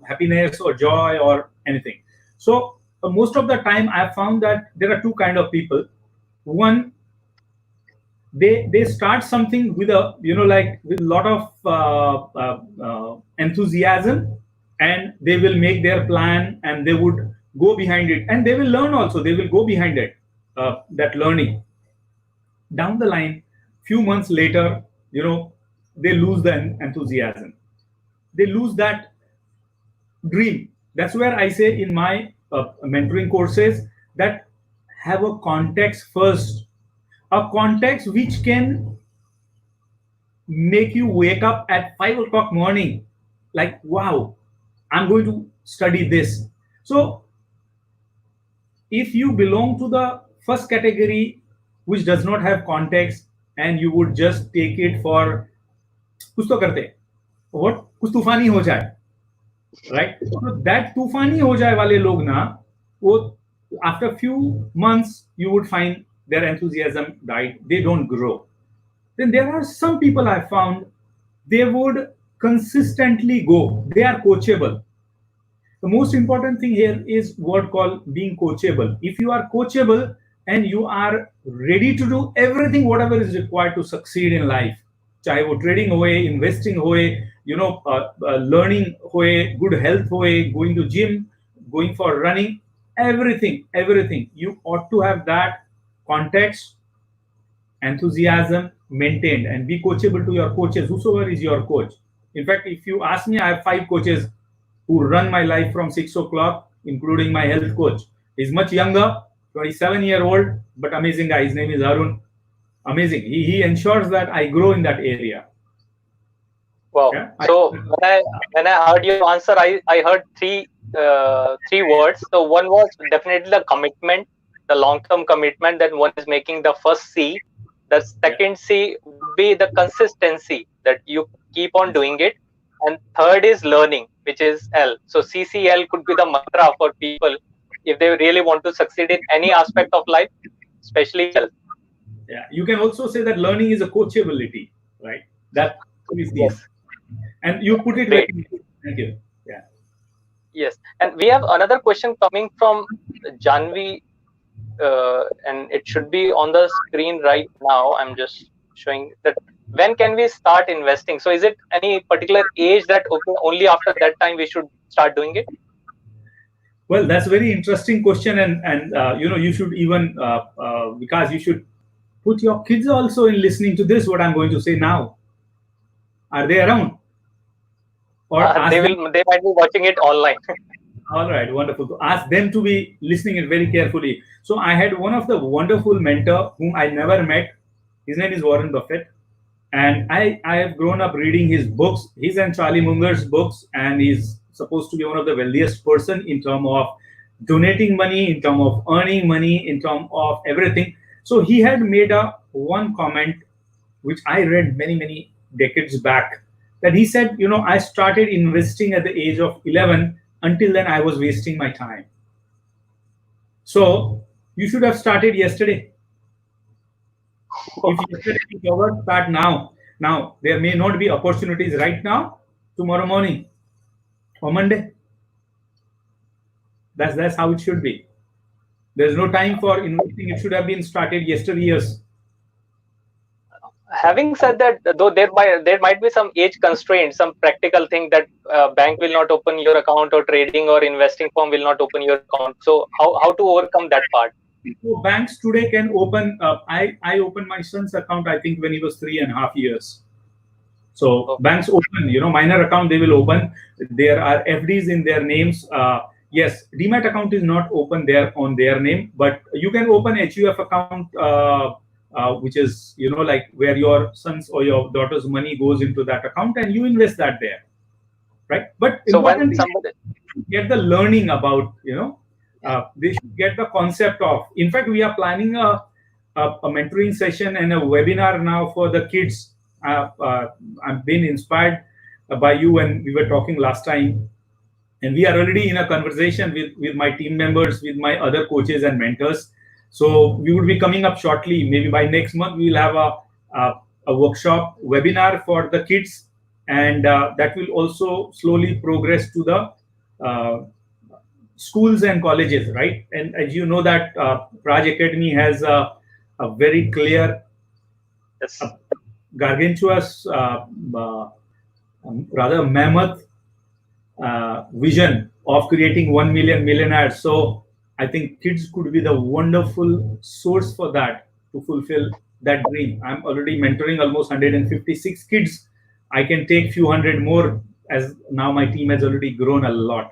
happiness or joy or anything. So most of the time, I've found that there are 2 kind of people. One, they start something with a with a lot of enthusiasm, and they will make their plan and they would go behind it, and they will learn also. They will go behind it. That learning down the line, few months later, they lose the enthusiasm, they lose that dream. That's where I say in my mentoring courses that have a context first, a context which can make you wake up at 5 o'clock morning like, wow, I'm going to study this. So if you belong to the first category, which does not have context, and you would just take it for कुछ तो करते, what कुछ तूफानी हो जाए, right? So that तूफानी हो जाए वाले लोग ना, वो After a few months, you would find their enthusiasm died. They don't grow. Then there are some people I found, they would consistently go. They are coachable. The most important thing here is word called being coachable. If you are coachable and you are ready to do everything, whatever is required to succeed in life, चाहे वो trading होए, investing होए, learning होए, good health होए, going to gym, going for running, everything. You ought to have that context, enthusiasm maintained, and be coachable to your coaches, whosoever is your coach. In fact, if you ask me, I have 5 coaches who run my life from 6 o'clock, including my health coach. He's much younger, 27-year-old, but amazing guy. His name is Arun. Amazing. He ensures that I grow in that area. Wow. Yeah? So when I heard your answer, I heard three words. So one was definitely the commitment, the long-term commitment. Then one is making the first C. The second C would be the consistency, that you keep on doing it. And third is learning, which is L. So CCL could be the mantra for people if they really want to succeed in any aspect of life, especially health. Yeah, you can also say that learning is a coachability, right? That is yes. And you put it very good. Thank you. Yeah. Yes, and we have another question coming from Janvi, and it should be on the screen right now. I'm just showing that. When can we start investing? So is it any particular age that only after that time we should start doing it? Well, that's a very interesting question, and you should even because you should put your kids also in listening to this. What I'm going to say now. Are they around? Or they might be watching it online. All right, wonderful. So ask them to be listening it very carefully. So I had one of the wonderful mentor whom I never met. His name is Warren Buffett. And I have grown up reading his books, his and Charlie Munger's books, and he's supposed to be one of the wealthiest person in terms of donating money, in terms of earning money, in terms of everything. So he had made one comment, which I read many decades back, that he said, I started investing at the age of 11. Until then, I was wasting my time. So you should have started yesterday. If yesterday you covered, start now. Now, there may not be opportunities right now, tomorrow morning or Monday. That's how it should be. There's no time for investing. It should have been started yesteryears. Having said that, though, there might be some age constraints, some practical thing that bank will not open your account, or trading or investing firm will not open your account. So how to overcome that part? So banks today can open. I opened my son's account, I think, when he was 3.5 years. So banks open, minor account they will open. There are FDs in their names. Yes, Demat account is not open there on their name, but you can open HUF account, which is like where your son's or your daughter's money goes into that account and you invest that there, right? But so when somebody get the learning about they should get the concept of. In fact, we are planning a mentoring session and a webinar now for the kids. I've been inspired by you when we were talking last time, and we are already in a conversation with my team members, with my other coaches and mentors. So we will be coming up shortly. Maybe by next month, we will have a workshop webinar for the kids, and that will also slowly progress to the schools and colleges, right? And as you know that Praj Academy has a very clear, gargantuous, rather mammoth vision of creating 1 million millionaires. So I think kids could be the wonderful source for that, to fulfill that dream. I'm already mentoring almost 156 kids. I can take few hundred more, as now my team has already grown a lot.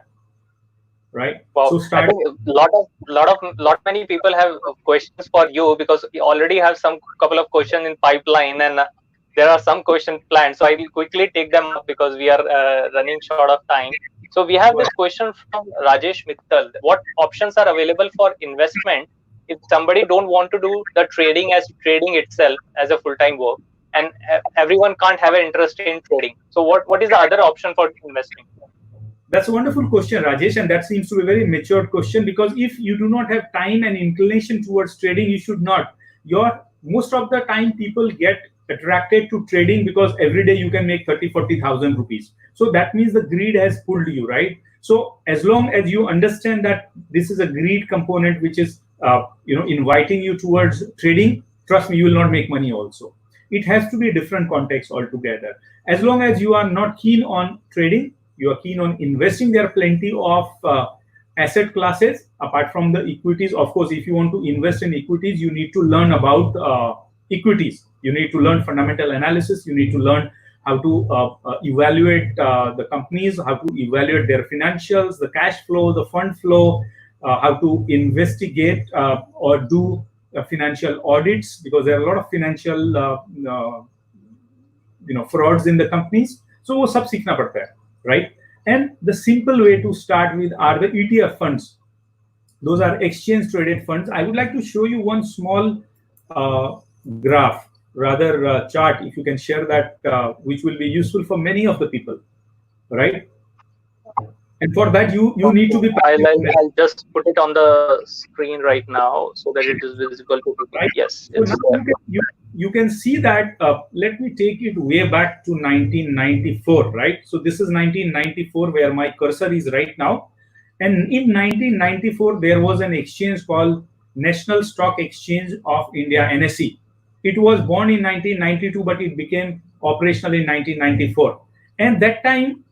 Right. Wow. So I think lot many people have questions for you, because we already have couple of questions in pipeline, and there are some questions planned. So I will quickly take them up because we are running short of time. So we have this question from Rajesh Mittal. What options are available for investment if somebody don't want to do the trading itself as a full-time work, and everyone can't have an interest in trading? So what is the other option for investing? That's a wonderful question, Rajesh, and that seems to be a very matured question, because if you do not have time and inclination towards trading, you should not. Most of the time people get attracted to trading because every day you can make 30,000-40,000 rupees. So that means the greed has pulled you, right? So as long as you understand that this is a greed component which is inviting you towards trading, trust me, you will not make money also. It has to be a different context altogether. As long as you are not keen on trading, you are keen on investing, there are plenty of asset classes apart from the equities. Of course, if you want to invest in equities, you need to learn about equities. You need to learn fundamental analysis. You need to learn how to evaluate the companies, how to evaluate their financials, the cash flow, the fund flow, how to investigate or do financial audits, because there are a lot of financial frauds in the companies. So वो सब सीखना पड़ता है, right? And the simple way to start with are the ETF funds. Those are exchange traded funds. I would like to show you one small graph, rather chart, if you can share that, which will be useful for many of the people, right? And for that, you need to be. I'll just put it on the screen right now so that it is visible to people. Right? Yes. So you can see that. Let me take it way back to 1994, right? So this is 1994, where my cursor is right now. And in 1994, there was an exchange called National Stock Exchange of India, NSE. It was born in 1992, but it became operational in 1994. And that time,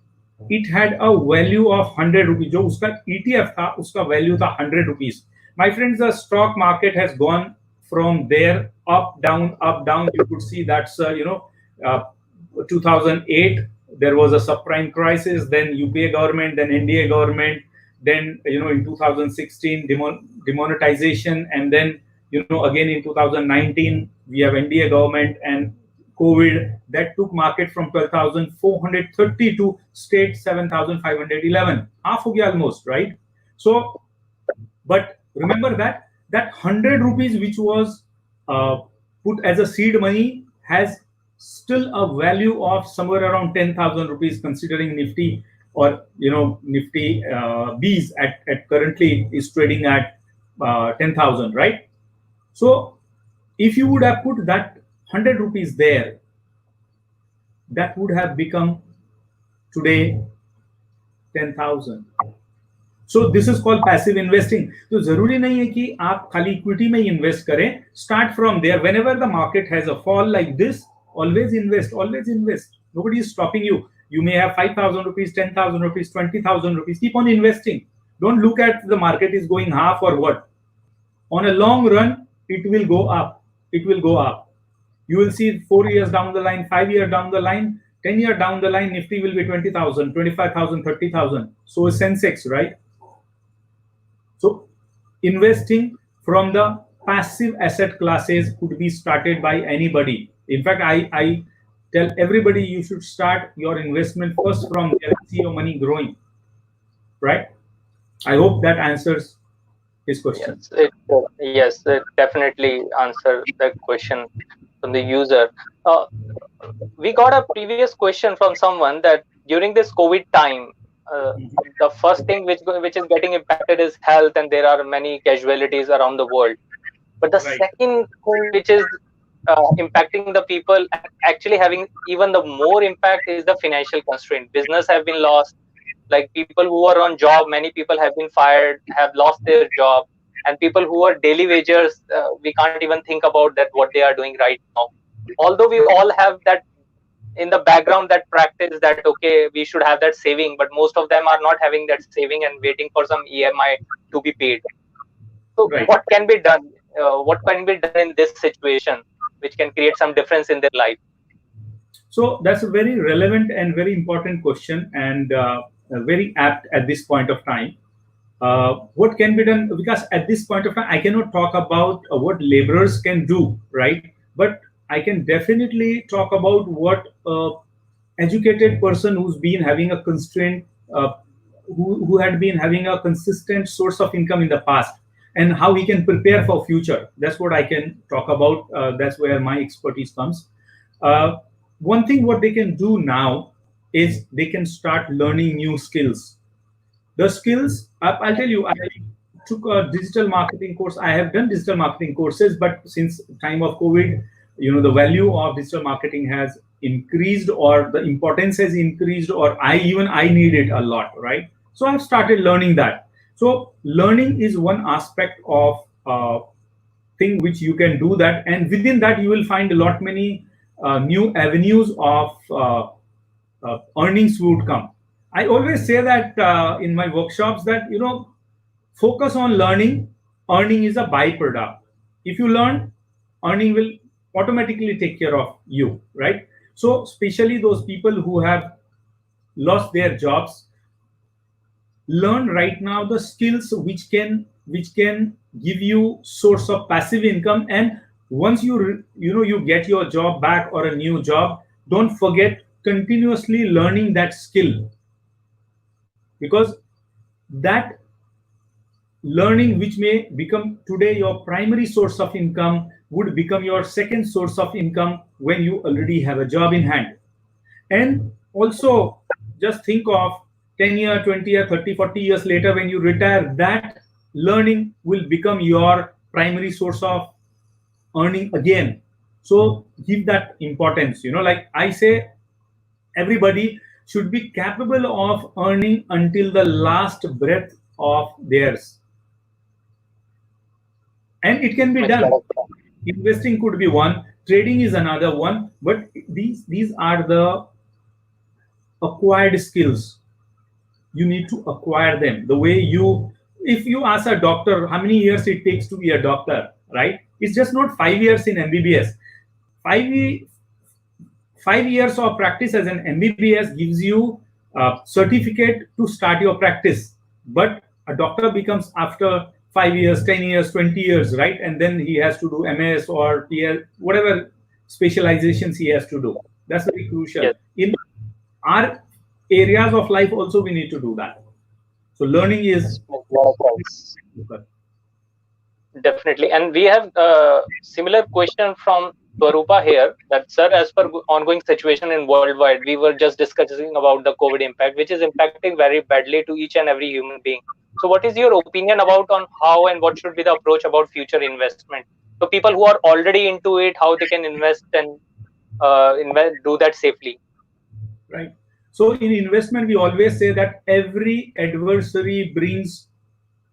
it had a value of 100 rupees. जो उसका ETF था, उसका value था 100 rupees. My friends, the stock market has gone from there up, down, up, down. You could see that's 2008. There was a subprime crisis. Then UPA government, then NDA government. Then in 2016 demonetization, and then again in 2019 we have NDA government and COVID that took market from 12,430 to state 7,511. Half of almost, right? So, but remember that 100 rupees which was put as a seed money has still a value of somewhere around 10,000 rupees, considering Nifty or Nifty Bs at currently is trading at 10,000, right? So if you would have put that 100 rupees there, that would have become today 10,000. So this is called passive investing. तो जरूरी नहीं है कि आप खाली equity में invest करें. Start from there. Whenever the market has a fall like this, always invest. Always invest. Nobody is stopping you. You may have 5,000 rupees, 10,000 rupees, 20,000 rupees. Keep on investing. Don't look at the market is going half or what. On a long run, it will go up. It will go up. You will see 4 years down the line, 5 years down the line, 10 years down the line, Nifty will be 20,000, 25,000, 30,000. So is Sensex, right? So investing from the passive asset classes could be started by anybody. In fact, I tell everybody you should start your investment first from there and see your money growing, right? I hope that answers his question. Yes, it definitely answered that question from the user. We got a previous question from someone that during this COVID time, the first thing which is getting impacted is health, and there are many casualties around the world. But the second thing which is impacting the people, actually having even the more impact, is the financial constraint. Business have been lost. Like people who are on job, many people have been fired, have lost their job, and people who are daily wagers, we can't even think about that what they are doing right now. Although we all have that in the background, that practice that okay, we should have that saving, but most of them are not having that saving and waiting for some EMI to be paid. So what can be done? What can be done in this situation, which can create some difference in their life? So that's a very relevant and very important question, and very apt at this point of time. What can be done? Because at this point of time, I cannot talk about what laborers can do, right? But I can definitely talk about what educated person who's been having a constraint, who had been having a consistent source of income in the past, and how he can prepare for future. That's what I can talk about. That's where my expertise comes. One thing what they can do now is they can start learning new skills. The skills, I'll tell you, I took a digital marketing course. I have done digital marketing courses, but since time of COVID, the value of digital marketing has increased, or the importance has increased, or I need it a lot, right? So I've started learning that. So learning is one aspect of thing which you can do that, and within that you will find a lot many new avenues of earnings would come. I always say that in my workshops that focus on learning. Earning is a byproduct. If you learn, earning will automatically take care of you, right? So especially those people who have lost their jobs, learn right now the skills which can give you source of passive income. And once you get your job back or a new job, don't forget continuously learning that skill, because that learning which may become today your primary source of income would become your second source of income when you already have a job in hand. And also just think of 10 year, 20 year, 30, 40 years later when you retire, that learning will become your primary source of earning again. So give that importance. Like I say, everybody should be capable of earning until the last breath of theirs. And it can be done. Investing could be one, trading is another one, but these are the acquired skills. You need to acquire them. The way if you ask a doctor how many years it takes to be a doctor, right? It's just not 5 years in MBBS. 5 years of practice as an MBBS gives you a certificate to start your practice. But a doctor becomes after 5 years, 10 years, 20 years, right? And then he has to do MS or PL, whatever specializations he has to do. That's very crucial. Yes. In our areas of life also, we need to do that. So learning is definitely. And we have a similar question from Swarupa here, that sir, as per ongoing situation in worldwide, we were just discussing about the COVID impact, which is impacting very badly to each and every human being. So what is your opinion about on how and what should be the approach about future investment? So people who are already into it, how they can invest and do that safely? Right. So in investment, we always say that every adversary brings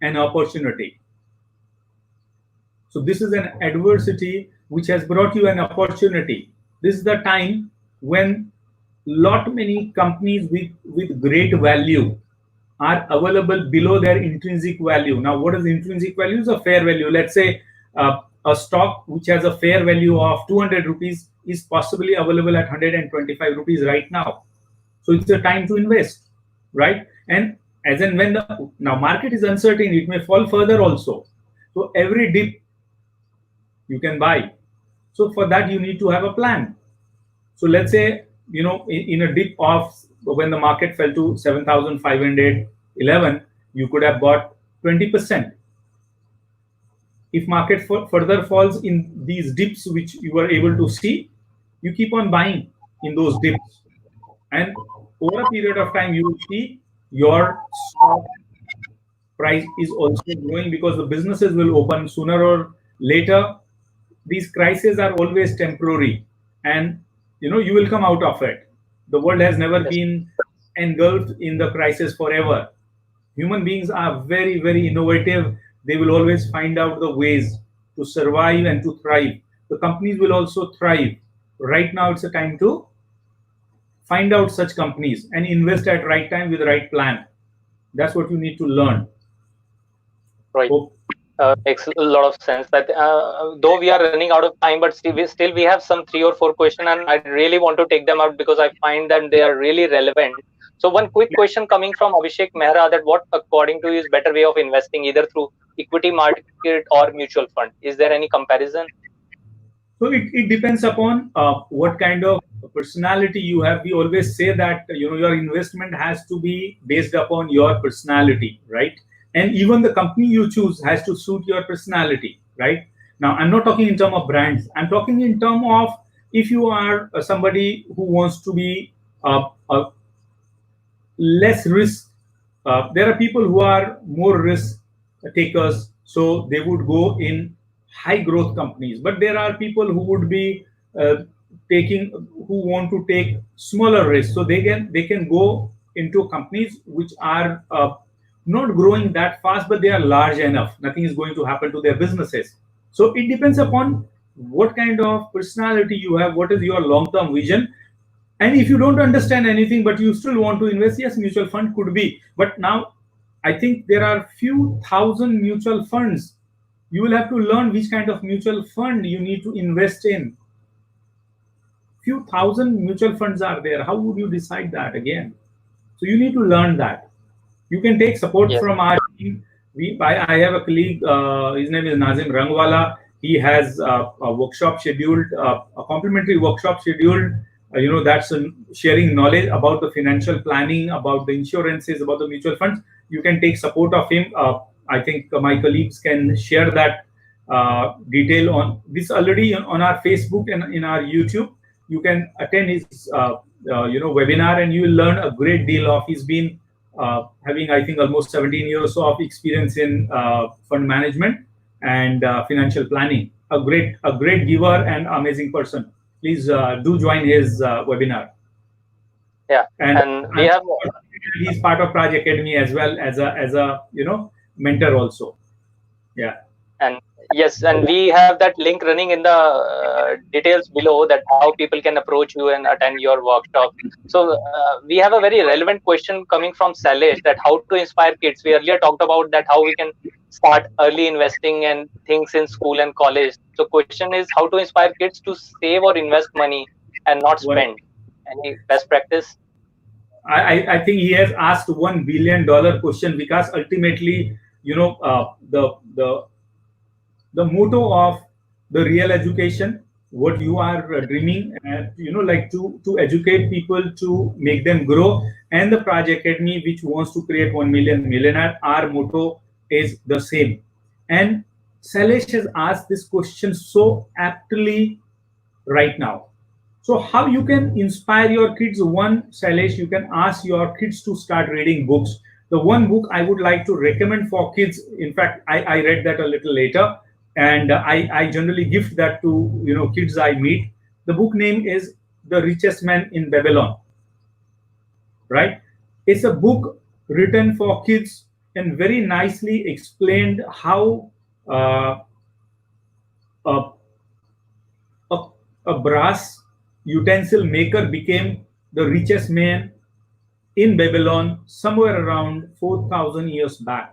an opportunity. So this is an adversity which has brought you an opportunity. This is the time when many companies with great value are available below their intrinsic value. Now, what is intrinsic value? Is a fair value. Let's say a stock which has a fair value of 200 rupees is possibly available at 125 rupees right now. So it's a time to invest, right? And as and when now market is uncertain, it may fall further also. So every dip you can buy. So for that, you need to have a plan. So let's say, in a dip of when the market fell to 7,511, you could have bought 20%. If market further falls in these dips, which you were able to see, you keep on buying in those dips. And over a period of time, you will see your stock price is also growing, because the businesses will open sooner or later. These crises are always temporary, and you will come out of it. The world has never been engulfed in the crisis forever. Human beings are very, very innovative. They will always find out the ways to survive and to thrive. The companies will also thrive. Right now, it's a time to find out such companies and invest at right time with the right plan. That's what you need to learn. Right. Makes a lot of sense. That though we are running out of time, but still we have some 3 or 4 questions, and I really want to take them out because I find that they are really relevant. So one quick question coming from Abhishek Mehra, that what according to you is better way of investing, either through equity market or mutual fund? Is there any comparison? So it depends upon what kind of personality you have. We always say that your investment has to be based upon your personality, right? And even the company you choose has to suit your personality, right? Now, I'm not talking in terms of brands. I'm talking in terms of if you are somebody who wants to be a less risk There are people who are more risk takers, so they would go in high growth companies. But there are people who would be who want to take smaller risks, so they can go into companies which are not growing that fast, but they are large enough. Nothing is going to happen to their businesses. So it depends upon what kind of personality you have, what is your long-term vision. And if you don't understand anything, but you still want to invest, yes, mutual fund could be. But now, I think there are few thousand mutual funds. You will have to learn which kind of mutual fund you need to invest in. Few thousand mutual funds are there. How would you decide that again? So you need to learn that. You can take support from our team. I have a colleague, his name is Nazim Rangwala. He has a workshop scheduled, a complimentary workshop scheduled. That's sharing knowledge about the financial planning, about the insurances, about the mutual funds. You can take support of him. I think my colleagues can share that detail on this already on our Facebook and in our YouTube. You can attend his webinar, and you will learn a great deal of. He's been having, I think, almost 17 years of experience in fund management and financial planning. A great giver and amazing person. Please do join his webinar. Yeah, and we have. He's part of Praj Academy as well as a mentor also. Yeah. And yes, and we have that link running in the details below, that how people can approach you and attend your workshop. So we have a very relevant question coming from Salesh, that how to inspire kids. We earlier talked about that how we can start early investing and things in school and college. So question is how to inspire kids to save or invest money and not spend. Any best practice? I think he has asked $1 billion question, because ultimately, the motto of the real education, what you are dreaming, like to educate people, to make them grow, and the Praj Academy, which wants to create 1 million millionaire, our motto is the same. And Salesh has asked this question so aptly right now. So how you can inspire your kids? One, Salesh, you can ask your kids to start reading books. The one book I would like to recommend for kids, in fact, I read that a little later, and I generally gift that to kids I meet. The book name is The Richest Man in Babylon. Right? It's a book written for kids and very nicely explained how a brass utensil maker became the richest man in Babylon somewhere around 4,000 years back.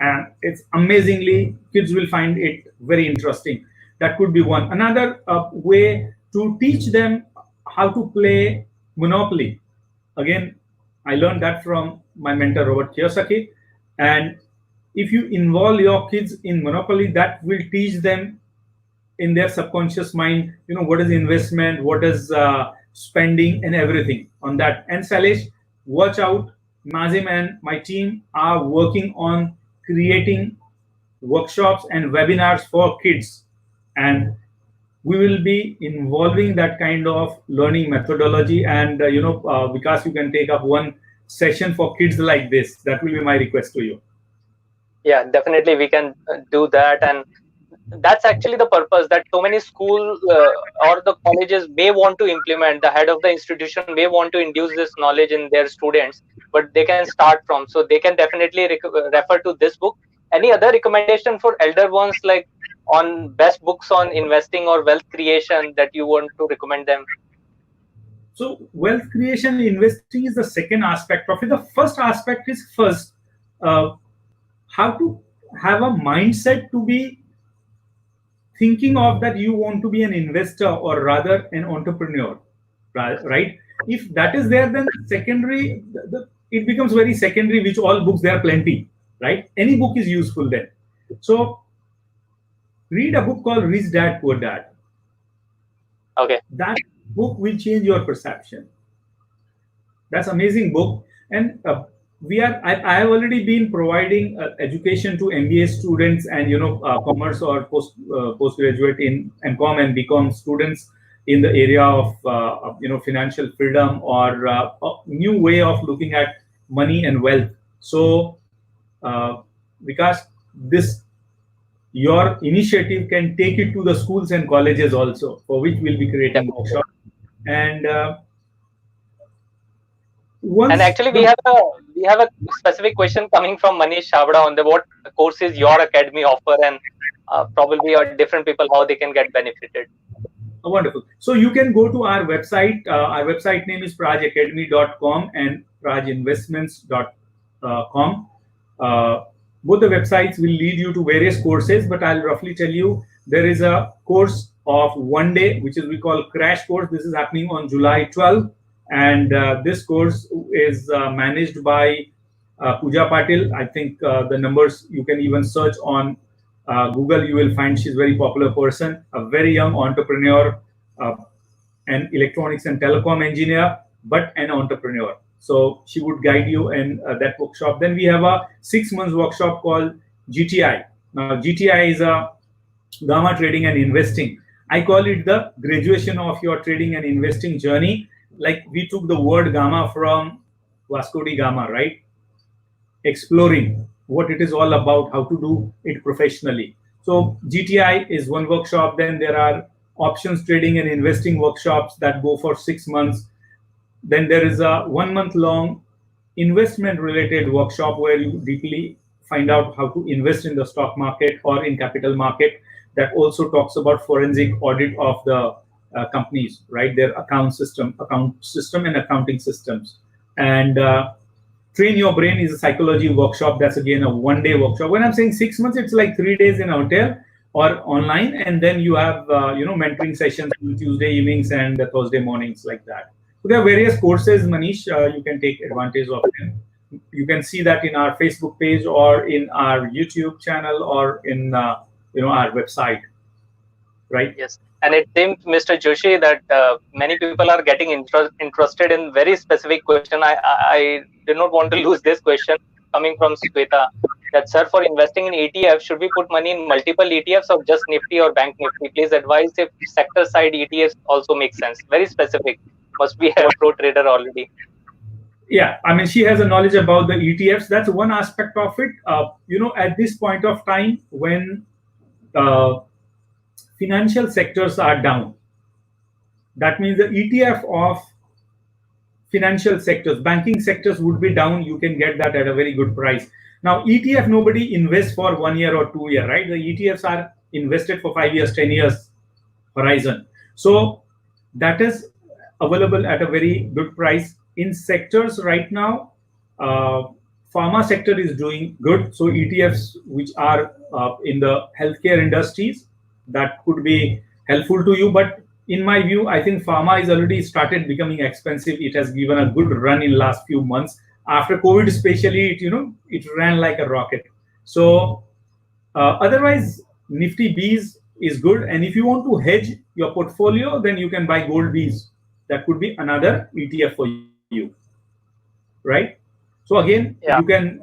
And it's amazingly, kids will find it very interesting. That could be one. Another way to teach them how to play Monopoly. Again, I learned that from my mentor, Robert Kiyosaki. And if you involve your kids in Monopoly, that will teach them in their subconscious mind, what is investment, what is spending, and everything on that. And Salesh, watch out. Nazim and my team are working on creating workshops and webinars for kids, and we will be involving that kind of learning methodology. And Vikas, you can take up one session for kids like this. That will be my request to you. Yeah, definitely we can do that. And that's actually the purpose, that so many schools or the colleges may want to implement, the head of the institution may want to induce this knowledge in their students, but they can start from. So they can definitely refer to this book. Any other recommendation for elder ones, like on best books on investing or wealth creation, that you want to recommend them? So wealth creation and investing is the second aspect of it. The first aspect is how to have a mindset to be thinking of that you want to be an investor or rather an entrepreneur, right? If that is there, then secondary, it becomes very secondary, which all books, there are plenty, right? Any book is useful then. So read a book called Rich Dad, Poor Dad. Okay. That book will change your perception. That's amazing book. And I have already been providing education to MBA students and commerce or postgraduate in MCom and BCom students in the area of financial freedom or a new way of looking at money and wealth. So, because your initiative can take it to the schools and colleges also, for which we'll be creating workshops. And and actually, we have a specific question coming from Manish Chavda on the what courses your academy offer, and probably different people how they can get benefited. Wonderful. So you can go to our website. Our website name is prajacademy.com and prajinvestments.com. Both the websites will lead you to various courses, but I'll roughly tell you there is a course of 1 day, which is we call crash course. This is happening on July 12th. And this course is managed by Pooja Patil. I think the numbers you can even search on Google. You will find she's a very popular person, a very young entrepreneur, an electronics and telecom engineer, but an entrepreneur. So she would guide you in that workshop. Then we have a 6-month workshop called GTI. Now GTI is a Gamma Trading and Investing. I call it the graduation of your trading and investing journey. Like we took the word Gamma from Vasco da Gama, right? Exploring what it is all about, how to do it professionally. So GTI is one workshop. Then there are options trading and investing workshops that go for 6 months. Then there is a 1-month-long investment related workshop where you deeply find out how to invest in the stock market or in capital market. That also talks about forensic audit of the companies, right? Their account system and accounting systems. And Train Your Brain is a psychology workshop. That's again a 1-day workshop. When I'm saying 6 months, it's like 3 days in a hotel or online, and then you have mentoring sessions on Tuesday evenings and Thursday mornings, like that. So there are various courses, Manish. You can take advantage of them. You can see that in our Facebook page or in our YouTube channel or in our website, right? Yes. And it seems, Mr. Joshi, that many people are getting interested in very specific question. I did not want to lose this question coming from Sweta. That, sir, for investing in ETF, should we put money in multiple ETFs or just Nifty or Bank Nifty? Please advise if sector side ETFs also make sense. Very specific. Must be a pro trader already. Yeah, I mean, she has a knowledge about the ETFs. That's one aspect of it. At this point of time when financial sectors are down, that means the ETF of financial sectors, banking sectors would be down. You can get that at a very good price. Now, ETF, nobody invests for 1 year or 2 year, right? The ETFs are invested for 5 years, 10 years horizon. So that is available at a very good price. In sectors right now, pharma sector is doing good. So ETFs which are in the healthcare industries, that could be helpful to you. But in my view, I think pharma is already started becoming expensive. It has given a good run in last few months. After COVID, especially, it ran like a rocket. So otherwise, Nifty Bs is good. And if you want to hedge your portfolio, then you can buy gold Bs. That could be another ETF for you, right? So again, you can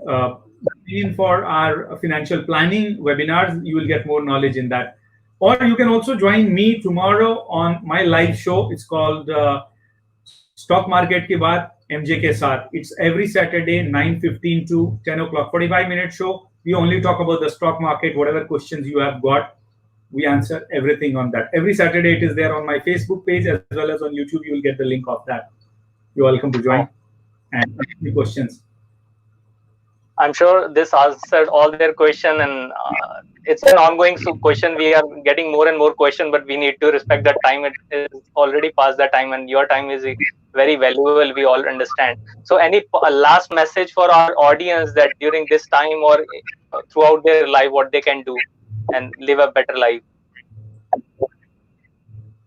in for our financial planning webinars. You will get more knowledge in that. Or you can also join me tomorrow on my live show. It's called Stock Market Ke Baad MJ Ke Saath. It's every Saturday, 9:15 to 10 o'clock, 45-minute show. We only talk about the stock market. Whatever questions you have got, we answer everything on that. Every Saturday, it is there on my Facebook page as well as on YouTube. You will get the link of that. You're welcome to join and ask me questions. I'm sure this answered all their question, and it's an ongoing question. We are getting more and more questions, but we need to respect that time. It is already past that time, and your time is very valuable. We all understand. So, any last message for our audience that during this time or throughout their life, what they can do and live a better life?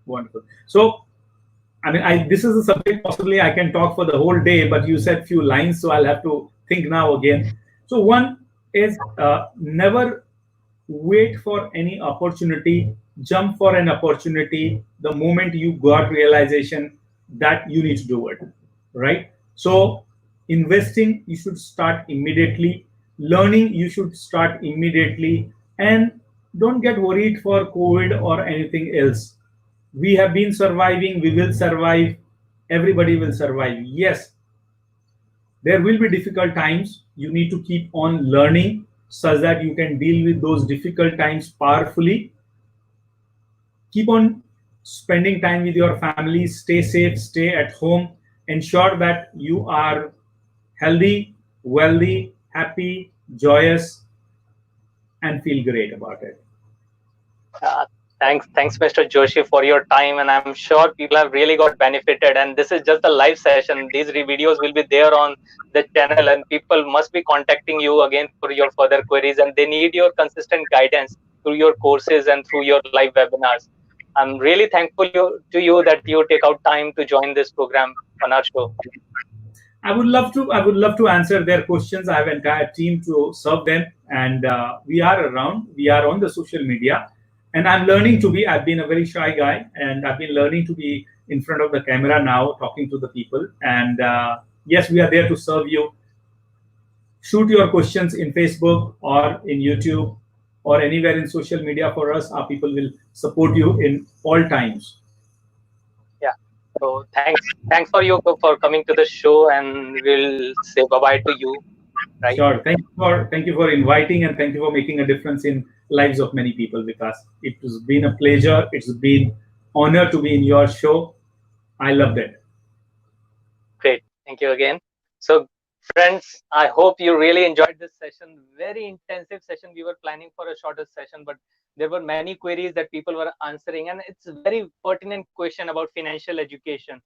Wonderful. So, I mean, this is a subject possibly I can talk for the whole day, but you said few lines, so I'll have to think now again. So one is never wait for any opportunity, jump for an opportunity the moment you got realization that you need to do it, right? So investing, you should start immediately. Learning, you should start immediately. And don't get worried for COVID or anything else. We have been surviving, we will survive, everybody will survive. Yes, There will be difficult times. You need to keep on learning such that you can deal with those difficult times powerfully. Keep on spending time with your family. Stay safe, stay at home. Ensure that you are healthy, wealthy, happy, joyous, and feel great about it. Thanks, Mr. Joshi, for your time, and I'm sure people have really got benefited. And this is just a live session. These videos will be there on the channel, and people must be contacting you again for your further queries, and they need your consistent guidance through your courses and through your live webinars. I'm really thankful to you that you take out time to join this program on our show. I would love to. I would love to answer their questions. I have an entire team to serve them, and we are around. We are on the social media, and I'm learning to be. I've been a very shy guy, and I've been learning to be in front of the camera now, talking to the people. And yes, we are there to serve you. Shoot your questions in Facebook or in YouTube or anywhere in social media for us. Our people will support you in all times. Yeah. So thanks for you for coming to the show, and we'll say bye bye to you. Right. Sure. Thank you for inviting, and thank you for making a difference in lives of many people, Vikas. It has been a pleasure. It's been honor to be in your show. I loved it. Great. Thank you again. So friends, I hope you really enjoyed this session. Very intensive session. We were planning for a shorter session, but there were many queries that people were answering, and it's a very pertinent question about financial education.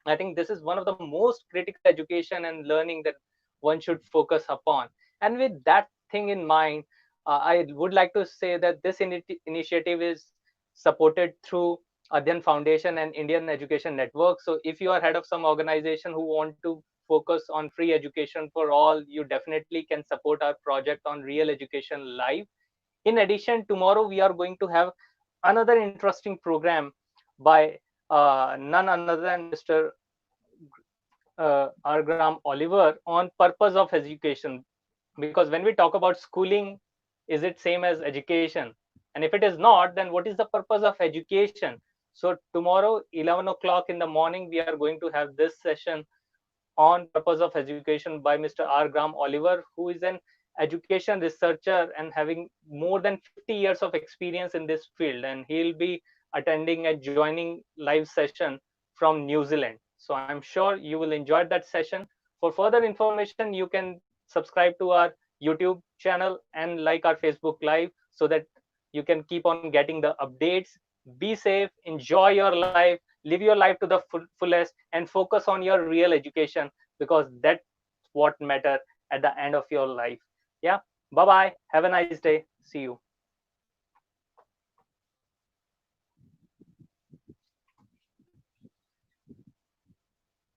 I think this is one of the most critical education and learning that one should focus upon. And with that thing in mind, I would like to say that this initiative is supported through Adyan Foundation and Indian Education Network. So if you are head of some organization who want to focus on free education for all, you definitely can support our project on Real Education Live. In addition, tomorrow we are going to have another interesting program by none other than Mr. R. Graham Oliver on purpose of education. Because when we talk about schooling, is it same as education? And if it is not, then what is the purpose of education? So tomorrow, 11 o'clock in the morning, we are going to have this session on purpose of education by Mr. R. Graham Oliver, who is an education researcher and having more than 50 years of experience in this field. And he'll be attending and joining live session from New Zealand. So I'm sure you will enjoy that session. For further information, you can subscribe to our YouTube channel and like our Facebook Live so that you can keep on getting the updates. Be safe, enjoy your life, live your life to the fullest, and focus on your real education, because that's what matter at the end of your life. Yeah. Bye bye. Have a nice day. See you.